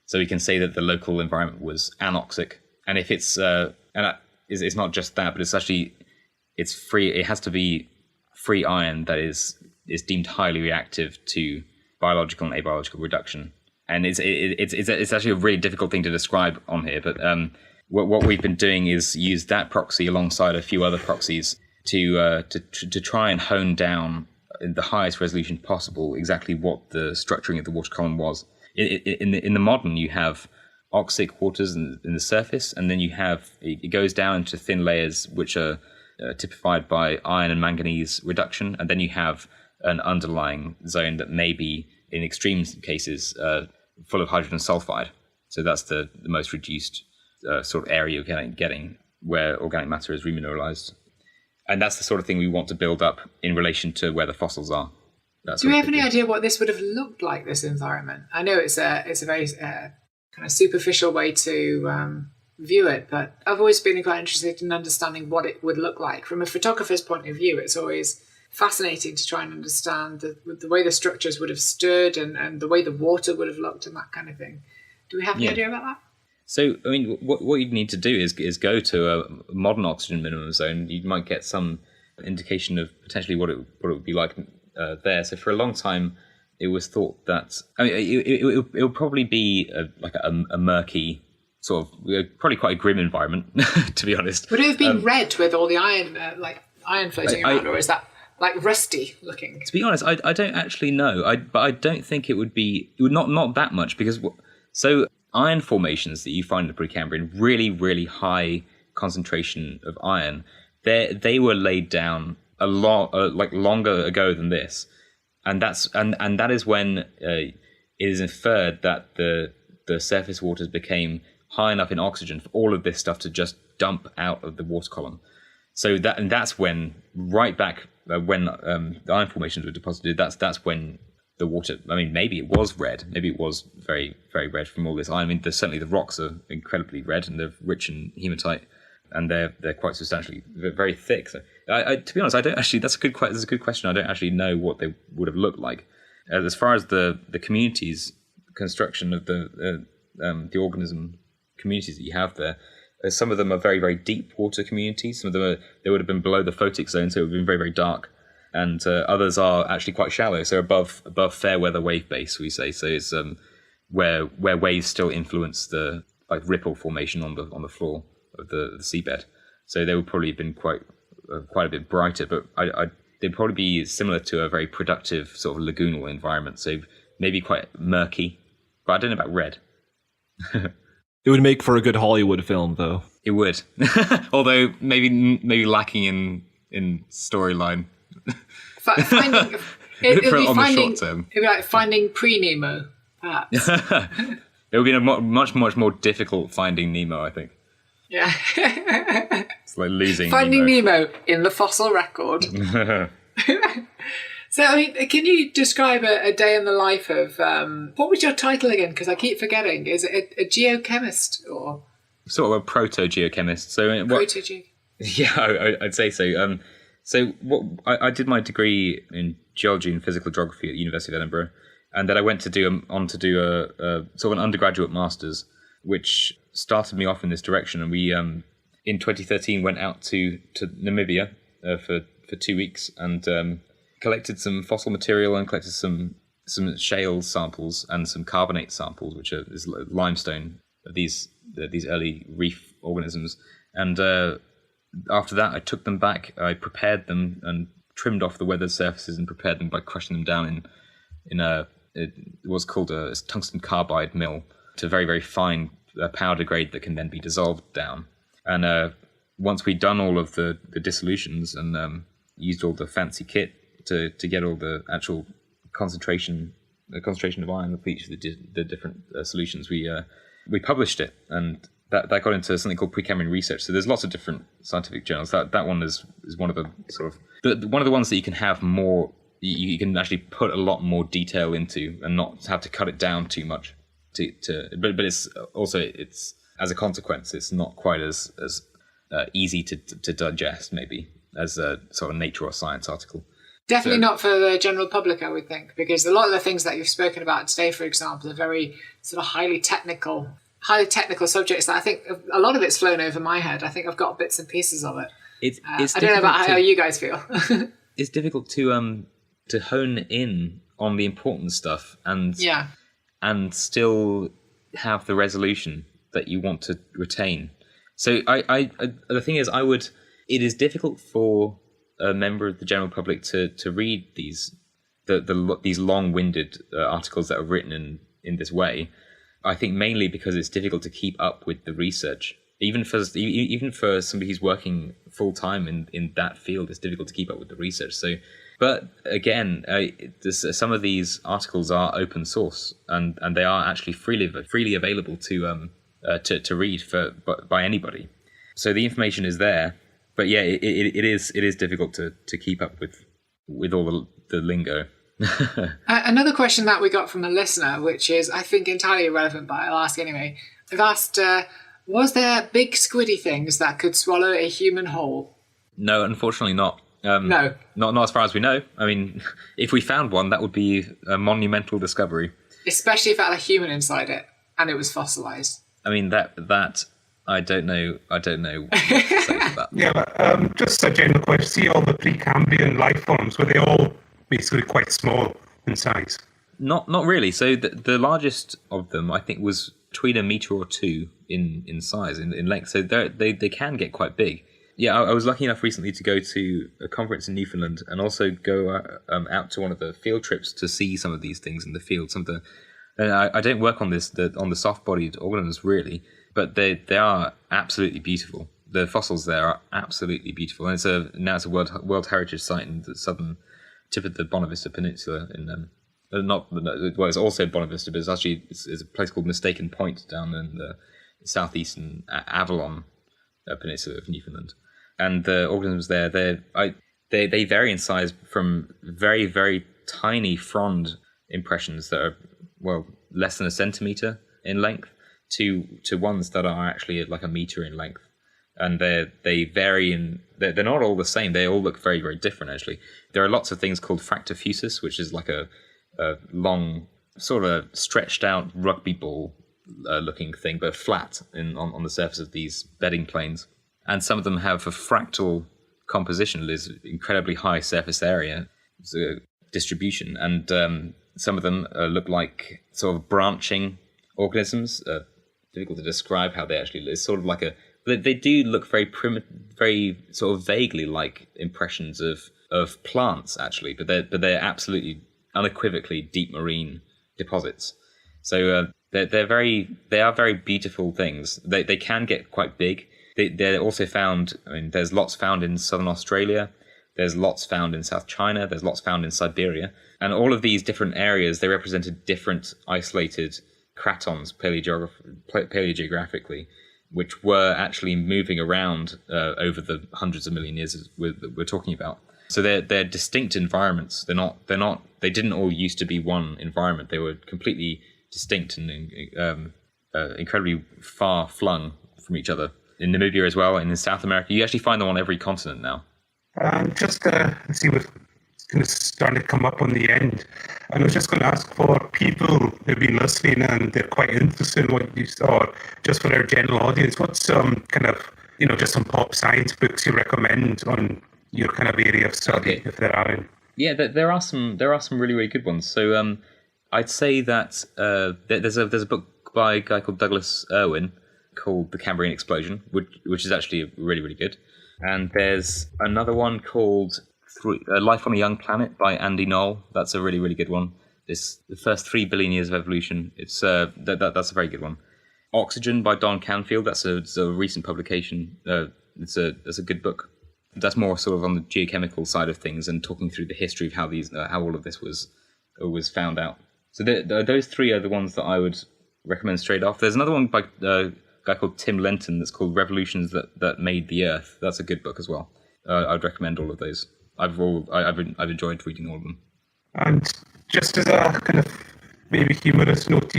So we can say that the local environment was anoxic. And if it's it's not just that, but it's free. It has to be free iron that is deemed highly reactive to biological and abiological reduction. And it's actually a really difficult thing to describe on here. But what we've been doing is use that proxy alongside a few other proxies to try and hone down in the highest resolution possible exactly what the structuring of the water column was. In the modern, you have oxic waters in the surface, and then it goes down into thin layers which are typified by iron and manganese reduction, and then you have an underlying zone that may be, in extreme cases, full of hydrogen sulfide. So that's the most reduced sort of area you're getting where organic matter is remineralized. And that's the sort of thing we want to build up in relation to where the fossils are. Do we have any idea what this would have looked like, this environment? I know it's a very kind of superficial way to view it, but I've always been quite interested in understanding what it would look like. From a photographer's point of view, it's always fascinating to try and understand the way the structures would have stood and the way the water would have looked and that kind of thing. Do we have any idea about that? So, I mean, what you'd need to do is go to a modern oxygen minimum zone. You might get some indication of potentially what it would be like there. So for a long time, it was thought that, I mean, it would probably be a murky, sort of, probably quite a grim environment, to be honest. Would it have been red with all the iron floating around, or is that like rusty looking? To be honest, I don't actually know. But I don't think it would not that much, because iron formations that you find in the Precambrian, really, really high concentration of iron, they were laid down a lot longer ago than this, and that is when it is inferred that the surface waters became high enough in oxygen for all of this stuff to just dump out of the water column. So that's when, right back when the iron formations were deposited, that's when the water, I mean, maybe it was red. Maybe it was very, very red from all this iron. I mean, certainly the rocks are incredibly red, and they're rich in hematite, and they're quite substantially very thick. So, to be honest, I don't actually. That's a good question. I don't actually know what they would have looked like. As far as the communities, construction of the organism communities that you have there, some of them are very, very deep water communities. Some of them they would have been below the photic zone, so it would have been very, very dark. And others are actually quite shallow, so above fair weather wave base, we say. So it's where waves still influence the ripple formation on the floor of the seabed. So they would probably have been quite a bit brighter, but they'd probably be similar to a very productive sort of lagoonal environment. So maybe quite murky, but I don't know about red. It would make for a good Hollywood film, though. It would, although maybe lacking in storyline. Finding it'd the short term. It'd be like finding pre-Nemo, perhaps. It would be a much more difficult Finding Nemo, I think. Yeah. It's like losing Finding Nemo in the fossil record. So, I mean, can you describe a day in the life of, what was your title again? Because I keep forgetting. Is it a geochemist or? Sort of a proto-geochemist. So Proto-geochemist. Yeah, I'd say so. So I did my degree in geology and physical geography at the University of Edinburgh, and then I went to do a sort of an undergraduate master's, which started me off in this direction. And we, in 2013, went out to Namibia for 2 weeks and collected some fossil material and collected some shale samples and some carbonate samples, which is limestone of these early reef organisms. And after that, I took them back. I prepared them and trimmed off the weathered surfaces and prepared them by crushing them down in what's called a tungsten carbide mill to very, very fine powder grade that can then be dissolved down. And once we'd done all of the dissolutions and used all the fancy kit to get all the actual concentration of iron of each of the different solutions, we published it, and that got into something called Cambrian research. So there's lots of different scientific journals. That one is one of the sort of one of the ones that you can have more. You can actually put a lot more detail into and not have to cut it down too much. But it's also as a consequence, it's not quite as easy to digest maybe as a sort of Nature or Science article. Definitely not for the general public, I would think, because a lot of the things that you've spoken about today, for example, are very sort of highly technical subjects that I think a lot of it's flown over my head. I think I've got bits and pieces of it. It's I don't know about how you guys feel. It's difficult to hone in on the important stuff and still have the resolution that you want to retain. So I the thing is, it is difficult for a member of the general public to read these long-winded articles that are written in this way. I think mainly because it's difficult to keep up with the research. Even for somebody who's working full-time in that field, it's difficult to keep up with the research. So, but again, some of these articles are open source and they are actually freely available to read by anybody. So the information is there. But yeah, it is difficult to keep up with all the lingo. Another question that we got from a listener, which is I think entirely irrelevant, but I'll ask anyway. I've asked, was there big squiddy things that could swallow a human whole? No, unfortunately not. No, not as far as we know. I mean, if we found one, that would be a monumental discovery. Especially if it had a human inside it and it was fossilized. I mean that. I don't know what to say to that. Yeah, but just a general question. See all the Precambrian life forms, were they all basically quite small in size? Not really. So the largest of them, I think, was between 1 meter or 2 in size, in length. So they can get quite big. Yeah, I was lucky enough recently to go to a conference in Newfoundland and also go out to one of the field trips to see some of these things in the field. And I don't work on the soft-bodied organisms really, but they are absolutely beautiful. The fossils there are absolutely beautiful, and it's a World Heritage Site in the southern tip of the Bonavista Peninsula. It's also Bonavista, but it's a place called Mistaken Point down in the southeastern Avalon Peninsula of Newfoundland. And the organisms there, they vary in size from very, very tiny frond impressions that are less than 1 centimeter in length to ones that are actually like 1 meter in length. And they vary they're not all the same. They all look very, very different actually. There are lots of things called fractofusus, which is like a long, sort of stretched out rugby ball looking thing, but flat on the surface of these bedding planes. And some of them have a fractal composition, there's incredibly high surface area distribution, and some of them look like sort of branching organisms. Difficult to describe how they actually look. It's sort of like they do look very very sort of vaguely like impressions of plants actually, but they're absolutely unequivocally deep marine deposits. So they are very beautiful things. They can get quite big. They're also found. I mean, there's lots found in southern Australia. There's lots found in South China. There's lots found in Siberia. And all of these different areas, they represented different isolated cratons paleogeographically, which were actually moving around over the hundreds of million years that we're talking about. So they're distinct environments. They didn't all used to be one environment. They were completely distinct and incredibly far flung from each other. In Namibia as well, and in South America, you actually find them on every continent now. Just let's see what's kind of starting to come up on the end. And I was just going to ask for people who've been listening and they're quite interested in what you saw, just for our general audience, what's some kind of, just some pop science books you recommend on your kind of area of study, if there are any? Yeah, there are some really, really good ones. So I'd say that there's a book by a guy called Douglas Irwin called The Cambrian Explosion, which is actually really, really good. And there's another one called Life on a Young Planet by Andy Knoll. That's a really, really good one. It's the first 3 billion years of evolution. It's that's a very good one. Oxygen by Don Canfield. That's a recent publication. It's a good book. That's more sort of on the geochemical side of things and talking through the history of how all of this was found out. So those three are the ones that I would recommend straight off. There's another one by a guy called Tim Lenton that's called Revolutions That Made the Earth. That's a good book as well. I'd recommend all of those. I've enjoyed reading all of them. And just as a kind of maybe humorous note,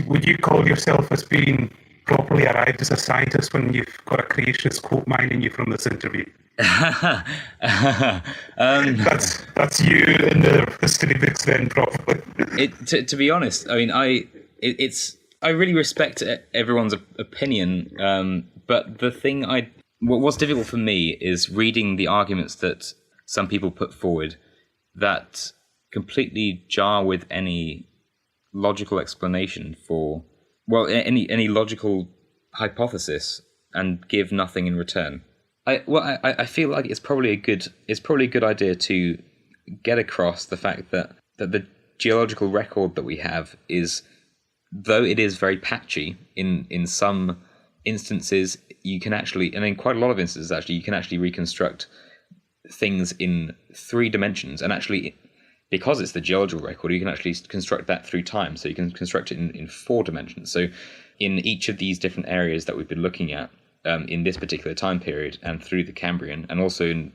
would you call yourself as being properly arrived as a scientist when you've got a creationist quote mining you from this interview? That's you in the history books then, probably. To be honest, I mean, I really respect everyone's opinion, but the thing what's difficult for me is reading the arguments that some people put forward that completely jar with any logical explanation for, any logical hypothesis and give nothing in return. I feel like it's probably a good idea to get across the fact that the geological record that we have is, though it is very patchy in some instances, you can actually, and in quite a lot of instances actually, you can actually reconstruct things in 3 dimensions. And actually, because it's the geological record, you can actually construct that through time. So you can construct it in 4 dimensions. So in each of these different areas that we've been looking at in this particular time period and through the Cambrian, and also in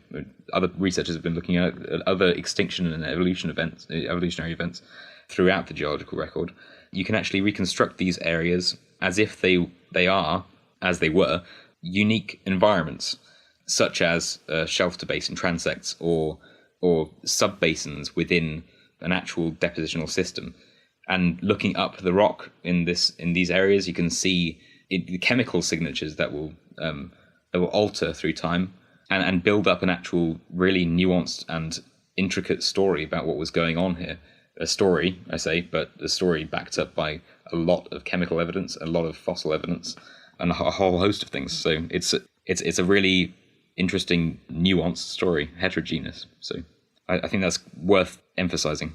other researchers have been looking at other extinction and evolutionary events throughout the geological record, you can actually reconstruct these areas as if they are, as they were, unique environments, such as shelf to basin transects or sub-basins within an actual depositional system. And looking up the rock in these areas, you can see the chemical signatures that will alter through time and build up an actual really nuanced and intricate story about what was going on here. A story, I say, but a story backed up by a lot of chemical evidence, a lot of fossil evidence, and a whole host of things. So it's a really interesting, nuanced story, heterogeneous. So I think that's worth emphasizing.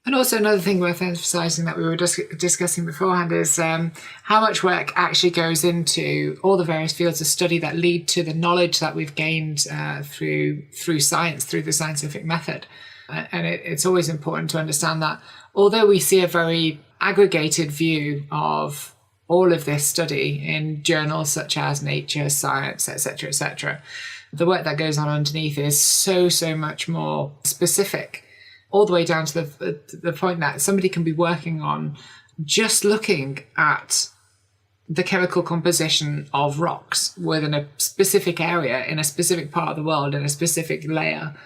And also another thing worth emphasising that we were just discussing beforehand is how much work actually goes into all the various fields of study that lead to the knowledge that we've gained through science, through the scientific method. And it's always important to understand that although we see a very aggregated view of all of this study in journals such as Nature, Science, etc., the work that goes on underneath is so much more specific, all the way down to the point that somebody can be working on just looking at the chemical composition of rocks within a specific area, in a specific part of the world, in a specific layer,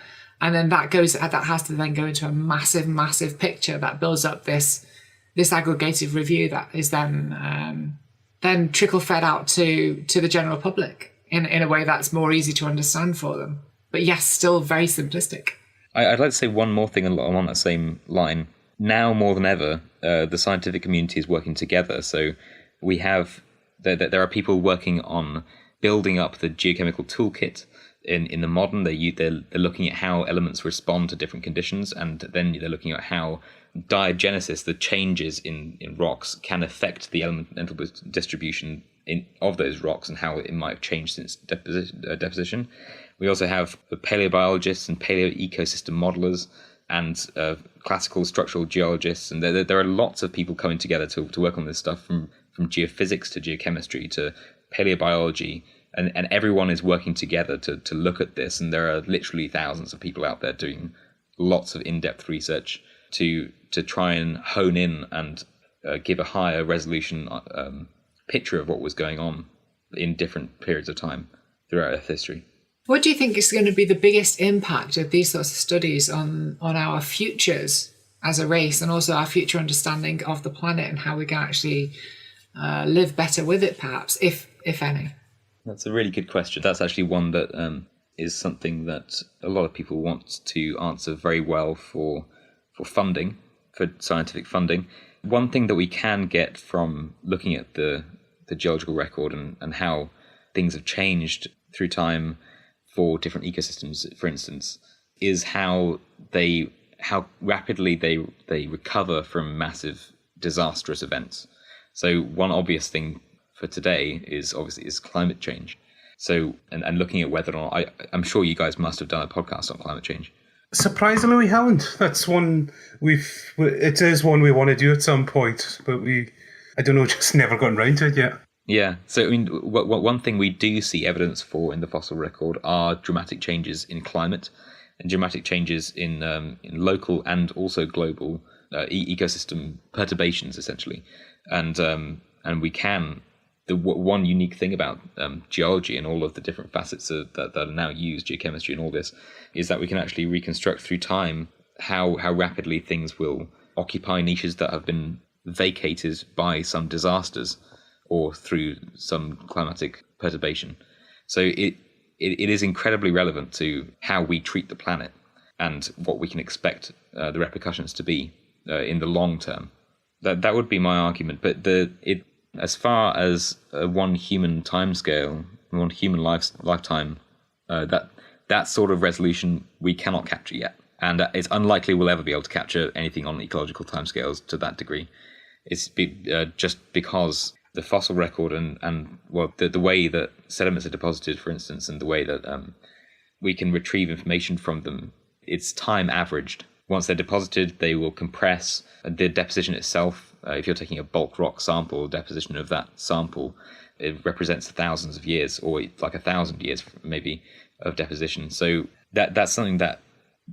And then that has to then go into a massive picture that builds up this aggregated review that is then trickle fed out to the general public in a way that's more easy to understand for them. But yes, still very simplistic. I'd like to say one more thing along that same line. Now more than ever, the scientific community is working together. So we have there are people working on building up the geochemical toolkit. In the modern, they're looking at how elements respond to different conditions, and then they're looking at how diagenesis, the changes in rocks, can affect the elemental distribution of those rocks and how it might have changed since deposition. We also have paleobiologists and paleoecosystem modelers and classical structural geologists, and there are lots of people coming together to work on this stuff, from geophysics to geochemistry to paleobiology. And everyone is working together to look at this, and there are literally thousands of people out there doing lots of in-depth research to try and hone in and give a higher resolution picture of what was going on in different periods of time throughout Earth history. What do you think is going to be the biggest impact of these sorts of studies on our futures as a race, and also our future understanding of the planet and how we can actually live better with it, perhaps, if any? That's a really good question. That's actually one that is something that a lot of people want to answer very well for funding, for scientific funding. One thing that we can get from looking at the geological record and how things have changed through time for different ecosystems, for instance, is how rapidly they recover from massive disastrous events. So one obvious thing for today is climate change. So, and looking at whether or not, I'm sure you guys must have done a podcast on climate change. Surprisingly, we haven't. That's one it is one we want to do at some point, but I don't know, just never gotten around to it yet. Yeah. So, I mean, one thing we do see evidence for in the fossil record are dramatic changes in climate and dramatic changes in local and also global ecosystem perturbations, essentially. And we can. The one unique thing about geology and all of the different facets that are now used, geochemistry and all this, is that we can actually reconstruct through time how rapidly things will occupy niches that have been vacated by some disasters or through some climatic perturbation. So it is incredibly relevant to how we treat the planet and what we can expect the repercussions to be in the long term. That would be my argument, but as far as one human timescale, one human lifetime, that sort of resolution we cannot capture yet, and it's unlikely we'll ever be able to capture anything on ecological timescales to that degree. It's just because the fossil record and the way that sediments are deposited, for instance, and the way that we can retrieve information from them, it's time averaged. Once they're deposited, they will compress. The deposition itself, if you're taking a bulk rock sample, deposition of that sample, it represents thousands of years, or like 1,000 years maybe, of deposition. So that's something that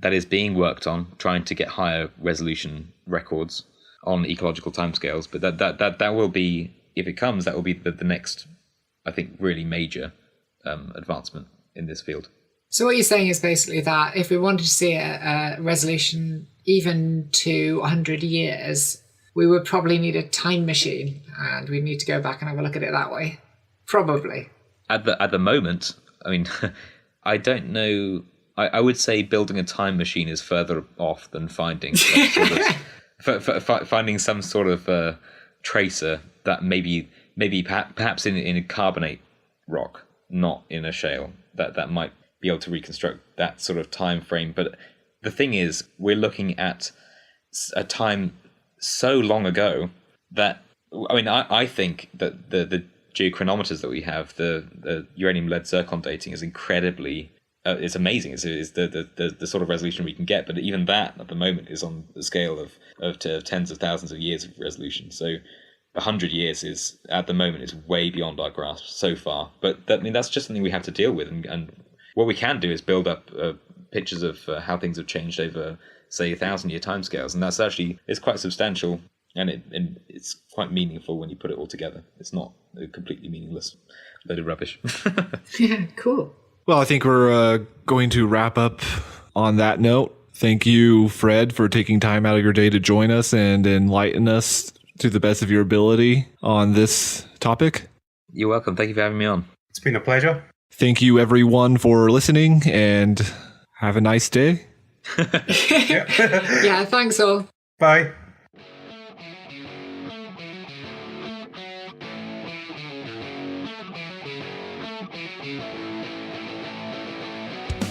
is being worked on, trying to get higher resolution records on ecological timescales. But that will be, if it comes, that will be the next, I think, really major advancement in this field. So what you're saying is basically that if we wanted to see a resolution even to 100 years, we would probably need a time machine, and we need to go back and have a look at it that way. Probably. At the moment, I mean, I don't know. I would say building a time machine is further off than finding finding some sort of tracer that maybe perhaps in a carbonate rock, not in a shale, that might be able to reconstruct that sort of time frame. But the thing is, we're looking at a time so long ago that, I mean, I think that the geochronometers that we have, the uranium lead zircon dating, is incredibly it's amazing. It's the sort of resolution we can get, but even that at the moment is on the scale of tens of thousands of years of resolution. So 100 years is at the moment is way beyond our grasp so far. But that's just something we have to deal with, and what we can do is build up pictures of how things have changed over, say, 1,000-year timescales, and that's actually it's quite substantial, and it's quite meaningful when you put it all together. It's not a completely meaningless load of rubbish. Yeah, cool. Well, I think we're going to wrap up On that note, thank you, Fred, for taking time out of your day to join us and enlighten us to the best of your ability on this topic. You're welcome. Thank you for having me on. It's been a pleasure. Thank you, everyone, for listening, and have a nice day. Yeah, thanks all. Bye.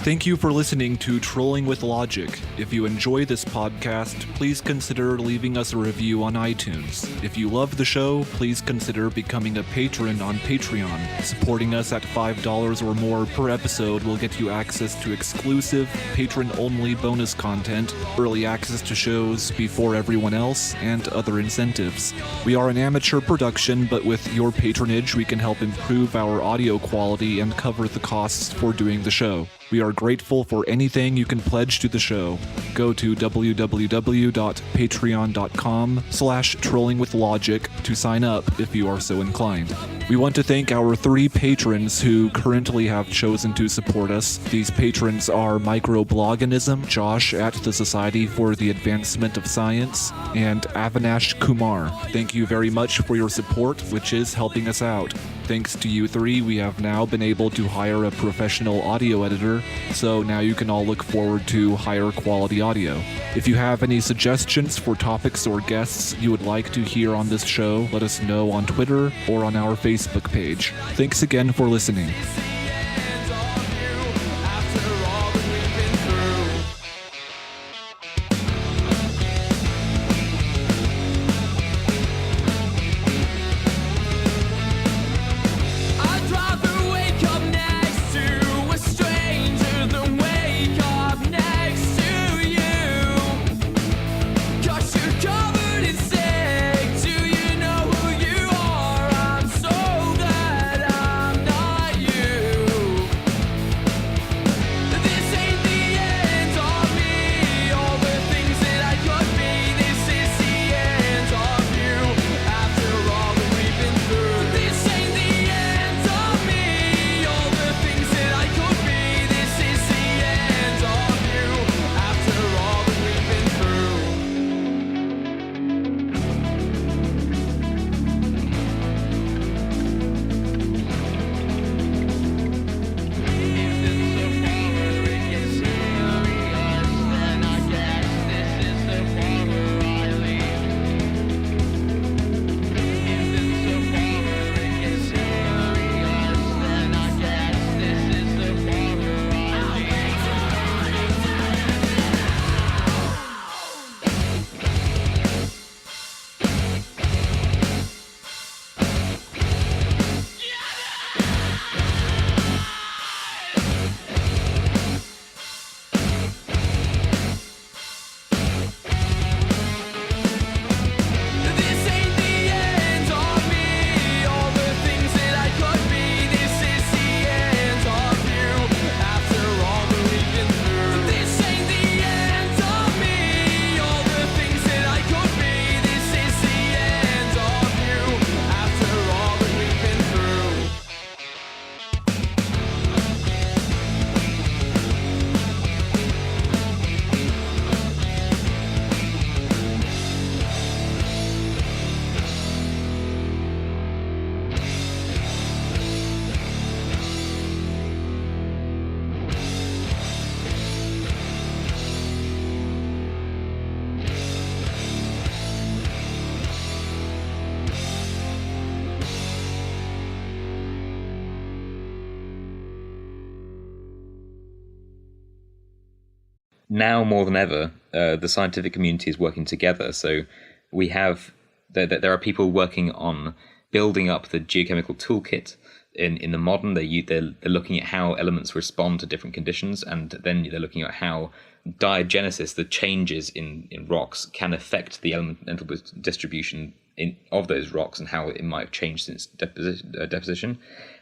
Thank you for listening to Trolling with Logic. If you enjoy this podcast, please consider leaving us a review on iTunes. If you love the show, please consider becoming a patron on Patreon. Supporting us at $5 or more per episode will get you access to exclusive, patron-only bonus content, early access to shows before everyone else, and other incentives. We are an amateur production, but with your patronage, we can help improve our audio quality and cover the costs for doing the show. We are grateful for anything you can pledge to the show. Go to www.patreon.com/trollingwithlogic to sign up if you are so inclined. We want to thank our 3 patrons who currently have chosen to support us. These patrons are Microbloganism, Josh at the Society for the Advancement of Science, and Avinash Kumar. Thank you very much for your support, which is helping us out. Thanks to you 3, we have now been able to hire a professional audio editor, so now you can all look forward to higher quality audio. If you have any suggestions for topics or guests you would like to hear on this show, let us know on Twitter or on our Facebook page. Thanks again for listening. Now more than ever, the scientific community is working together. So we have there are people working on building up the geochemical toolkit. In the modern, they're looking at how elements respond to different conditions, and then they're looking at how diagenesis, the changes in rocks, can affect the elemental distribution of those rocks and how it might have changed since deposition.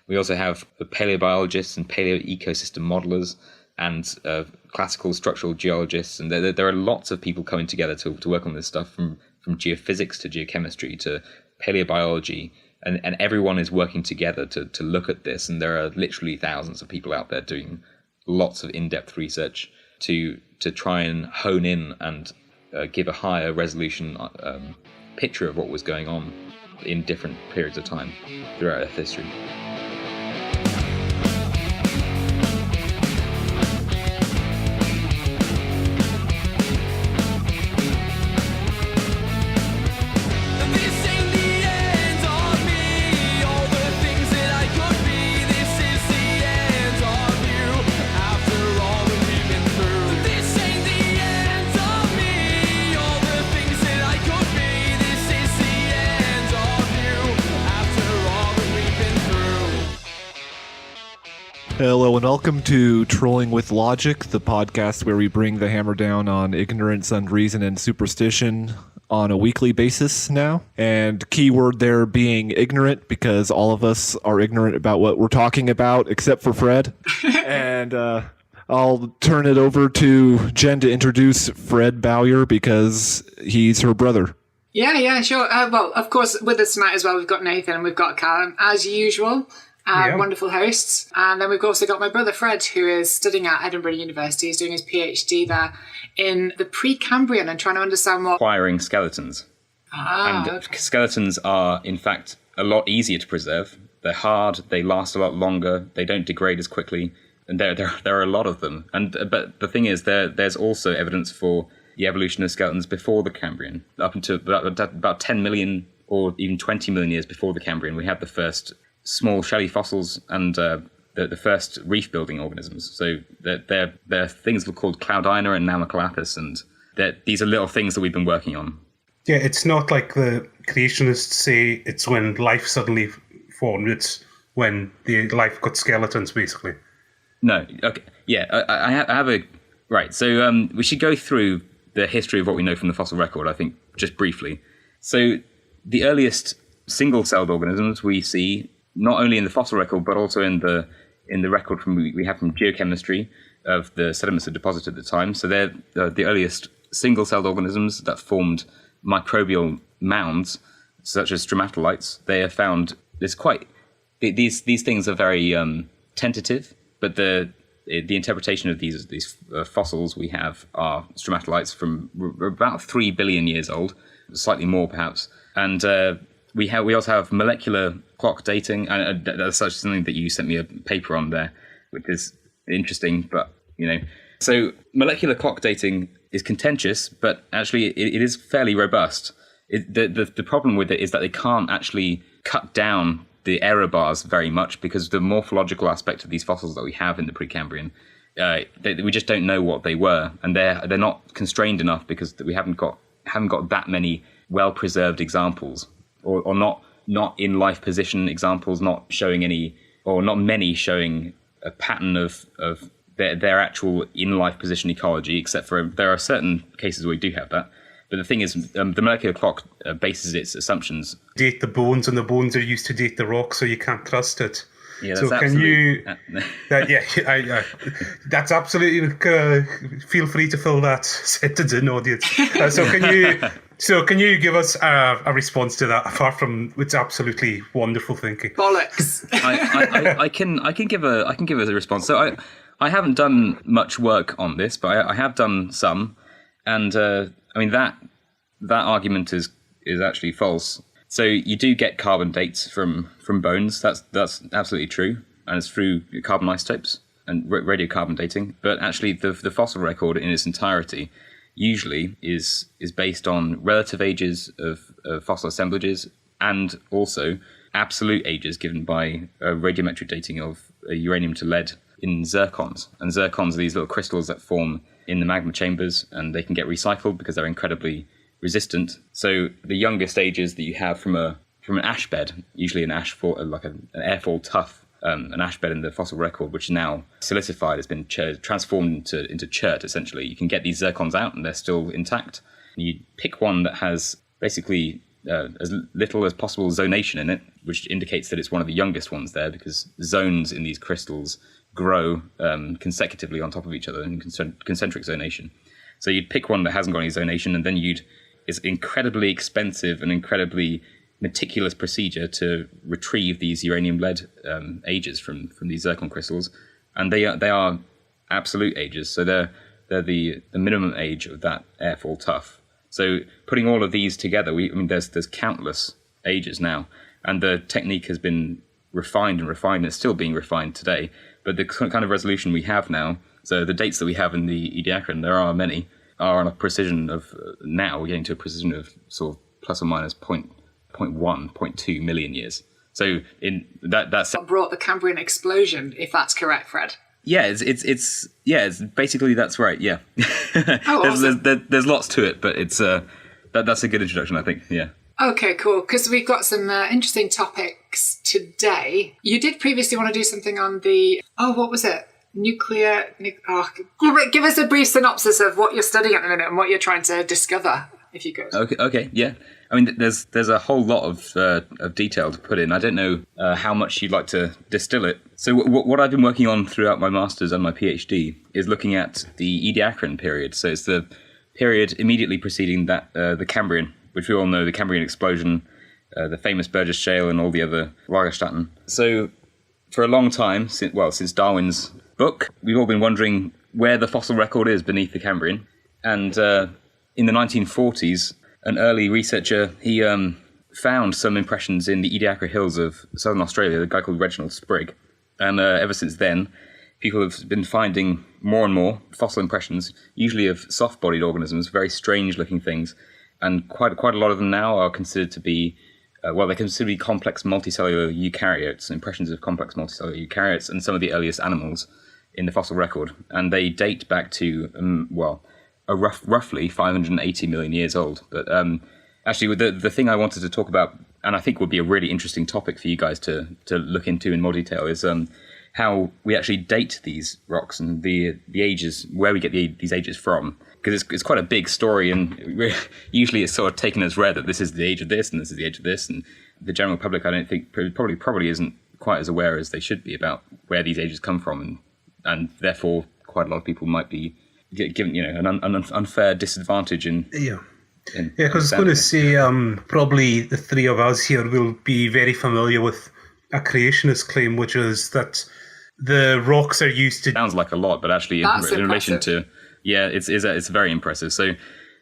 We also have the paleobiologists and paleoecosystem modelers and classical structural geologists, and there are lots of people coming together to work on this stuff, from geophysics to geochemistry to paleobiology, and everyone is working together to look at this, and there are literally thousands of people out there doing lots of in-depth research to try and hone in and give a higher resolution picture of what was going on in different periods of time throughout Earth history. Hello and welcome to Trolling with Logic, the podcast where we bring the hammer down on ignorance, unreason, and superstition on a weekly basis now. And keyword there being ignorant, because all of us are ignorant about what we're talking about, except for Fred. And I'll turn it over to Jen to introduce Fred Bowyer, because he's her brother. Yeah, sure. Well, of course, with us tonight as well, we've got Nathan and we've got Callum, as usual. Wonderful hosts. And then we've also got my brother Fred, who is studying at Edinburgh University. He's doing his PhD there in the pre-Cambrian and trying to understand what... Acquiring skeletons. Skeletons are, in fact, a lot easier to preserve. They're hard, they last a lot longer, they don't degrade as quickly, and there are a lot of them. But the thing is, there's also evidence for the evolution of skeletons before the Cambrian. Up until about 10 million or even 20 million years before the Cambrian, we had the first small shelly fossils and the first reef-building organisms. So they're things called Cloudina and Namacalathus, and these are little things that we've been working on. Yeah, it's not like the creationists say it's when life suddenly formed. It's when the life got skeletons, basically. No, okay, yeah, I have a... Right, so we should go through the history of what we know from the fossil record, I think, just briefly. So the earliest single-celled organisms we see not only in the fossil record, but also in the record we have from geochemistry of the sediments that deposited at the time. So they're the earliest single-celled organisms that formed microbial mounds, such as stromatolites. They are found. These things are very tentative, but the interpretation of these fossils we have are stromatolites from about 3 billion years old, slightly more perhaps, and we also have molecular clock dating, and that's such something that you sent me a paper on there, which is interesting. But so molecular clock dating is contentious, but actually it is fairly robust. The problem with it is that they can't actually cut down the error bars very much, because the morphological aspect of these fossils that we have in the Precambrian, we just don't know what they were, and they're not constrained enough because we haven't got that many well preserved examples. Or not in life position examples, not showing any, or not many showing a pattern of their actual in life position ecology, except for there are certain cases where we do have that. But the thing is, the molecular clock bases its assumptions. Date the bones, and the bones are used to date the rock, so you can't trust it. Yeah, so can you? That's absolutely. Feel free to fill that sentence in, audience. So can you give us a response to that? Apart from it's absolutely wonderful thinking. Bollocks. I can give a response. So I haven't done much work on this, but I have done some, and I mean that argument is actually false. So you do get carbon dates from bones. That's absolutely true, and it's through carbon isotopes and radiocarbon dating. But actually, the fossil record in its entirety usually is based on relative ages of fossil assemblages, and also absolute ages given by radiometric dating of uranium to lead in zircons. And zircons are these little crystals that form in the magma chambers, and they can get recycled because they're incredibly resistant. So the youngest ages that you have from an ash bed, usually an ashfall, like an airfall tuff, an ash bed in the fossil record, which is now silicified, has been transformed into chert, essentially. You can get these zircons out and they're still intact. And you pick one that has basically as little as possible zonation in it, which indicates that it's one of the youngest ones there, because zones in these crystals grow consecutively on top of each other in concentric zonation. So you'd pick one that hasn't got any zonation, and then it's incredibly expensive and incredibly meticulous procedure to retrieve these uranium lead ages from these zircon crystals, and they are absolute ages. So they're they're the minimum age of that airfall tuff. So putting all of these together, there's countless ages now, and the technique has been refined and it's still being refined today. But the kind of resolution we have now, so the dates that we have in the Ediacaran, there are many, are on a precision of, now we're getting to a precision of sort of plus or minus 0.2 million years. So in that's what brought the Cambrian explosion, if that's correct, Fred. Yeah, it's basically that's right. Yeah, Oh, awesome. there's lots to it, but it's that's a good introduction, I think. Yeah. Okay, cool. Because we've got some interesting topics today. You did previously want to do something on the what was it? Give us a brief synopsis of what you're studying at the minute and what you're trying to discover, if you could. Okay, yeah. There's a whole lot of detail to put in. I don't know how much you'd like to distill it. So what I've been working on throughout my master's and my PhD is looking at the Ediacaran period. So it's the period immediately preceding that the Cambrian, which we all know, the Cambrian explosion, the famous Burgess Shale, and all the other Lagerstätten. So for a long time, since Darwin's book, we've all been wondering where the fossil record is beneath the Cambrian. And in the 1940s, an early researcher, he found some impressions in the Ediacara Hills of southern Australia, a guy called Reginald Sprigg. And ever since then, people have been finding more and more fossil impressions, usually of soft-bodied organisms, very strange-looking things. And quite a lot of them now are considered to be, they're considered to be complex multicellular eukaryotes, impressions of complex multicellular eukaryotes, and some of the earliest animals in the fossil record. And they date back to, roughly 580 million years old. But actually, the thing I wanted to talk about, and I think would be a really interesting topic for you guys to look into in more detail, is how we actually date these rocks and the ages, where we get these ages from. Because it's quite a big story, and usually it's sort of taken as read that this is the age of this and this is the age of this. And the general public, I don't think, probably isn't quite as aware as they should be about where these ages come from. And therefore, quite a lot of people might be given, an unfair disadvantage in. Yeah, because I was going to say, probably the three of us here will be very familiar with a creationist claim, which is that the rocks are used to. Sounds like a lot, but actually, in relation to, it's very impressive. So,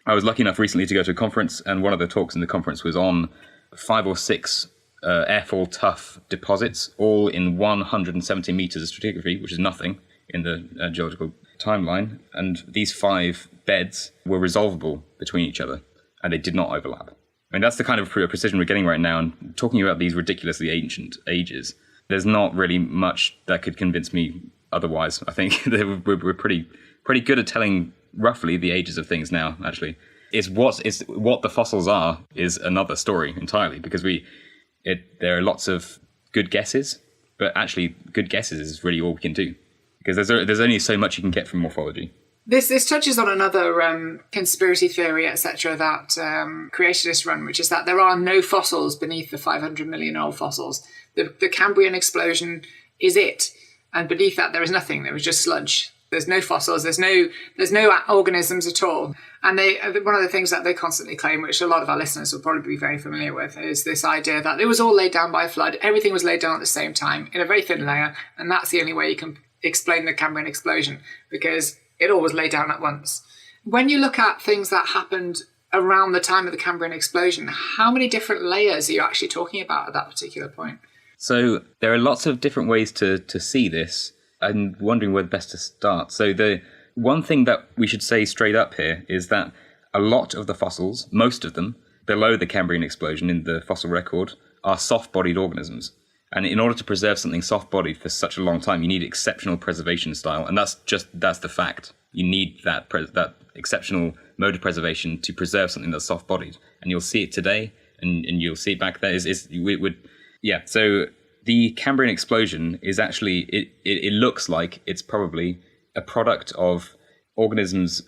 I was lucky enough recently to go to a conference, and one of the talks in the conference was on 5 or 6 airfall tuff deposits, all in 170 meters of stratigraphy, which is nothing in the geological timeline, and these 5 beds were resolvable between each other, and they did not overlap. That's the kind of precision we're getting right now, and talking about these ridiculously ancient ages, there's not really much that could convince me otherwise. I think we're pretty good at telling roughly the ages of things now, actually. It's what the fossils are is another story entirely, because there are lots of good guesses, but actually good guesses is really all we can do. Because there's only so much you can get from morphology. This touches on another conspiracy theory, etc., that creationists run, which is that there are no fossils beneath the 500 million old fossils. The Cambrian explosion is it, and beneath that there is nothing. There was just sludge. There's no fossils. There's no organisms at all. And one of the things that they constantly claim, which a lot of our listeners will probably be very familiar with, is this idea that it was all laid down by a flood. Everything was laid down at the same time in a very thin layer, and that's the only way you can explain the Cambrian explosion, because it all was laid down at once. When you look at things that happened around the time of the Cambrian explosion, how many different layers are you actually talking about at that particular point? So there are lots of different ways to see this. I'm wondering where best to start. So the one thing that we should say straight up here is that a lot of the fossils, most of them, below the Cambrian explosion in the fossil record, are soft-bodied organisms. And in order to preserve something soft-bodied for such a long time, you need exceptional preservation style, and that's the fact. You need that exceptional mode of preservation to preserve something that's soft-bodied, and you'll see it today, and you'll see it back there. So the Cambrian explosion is actually it looks like it's probably a product of organisms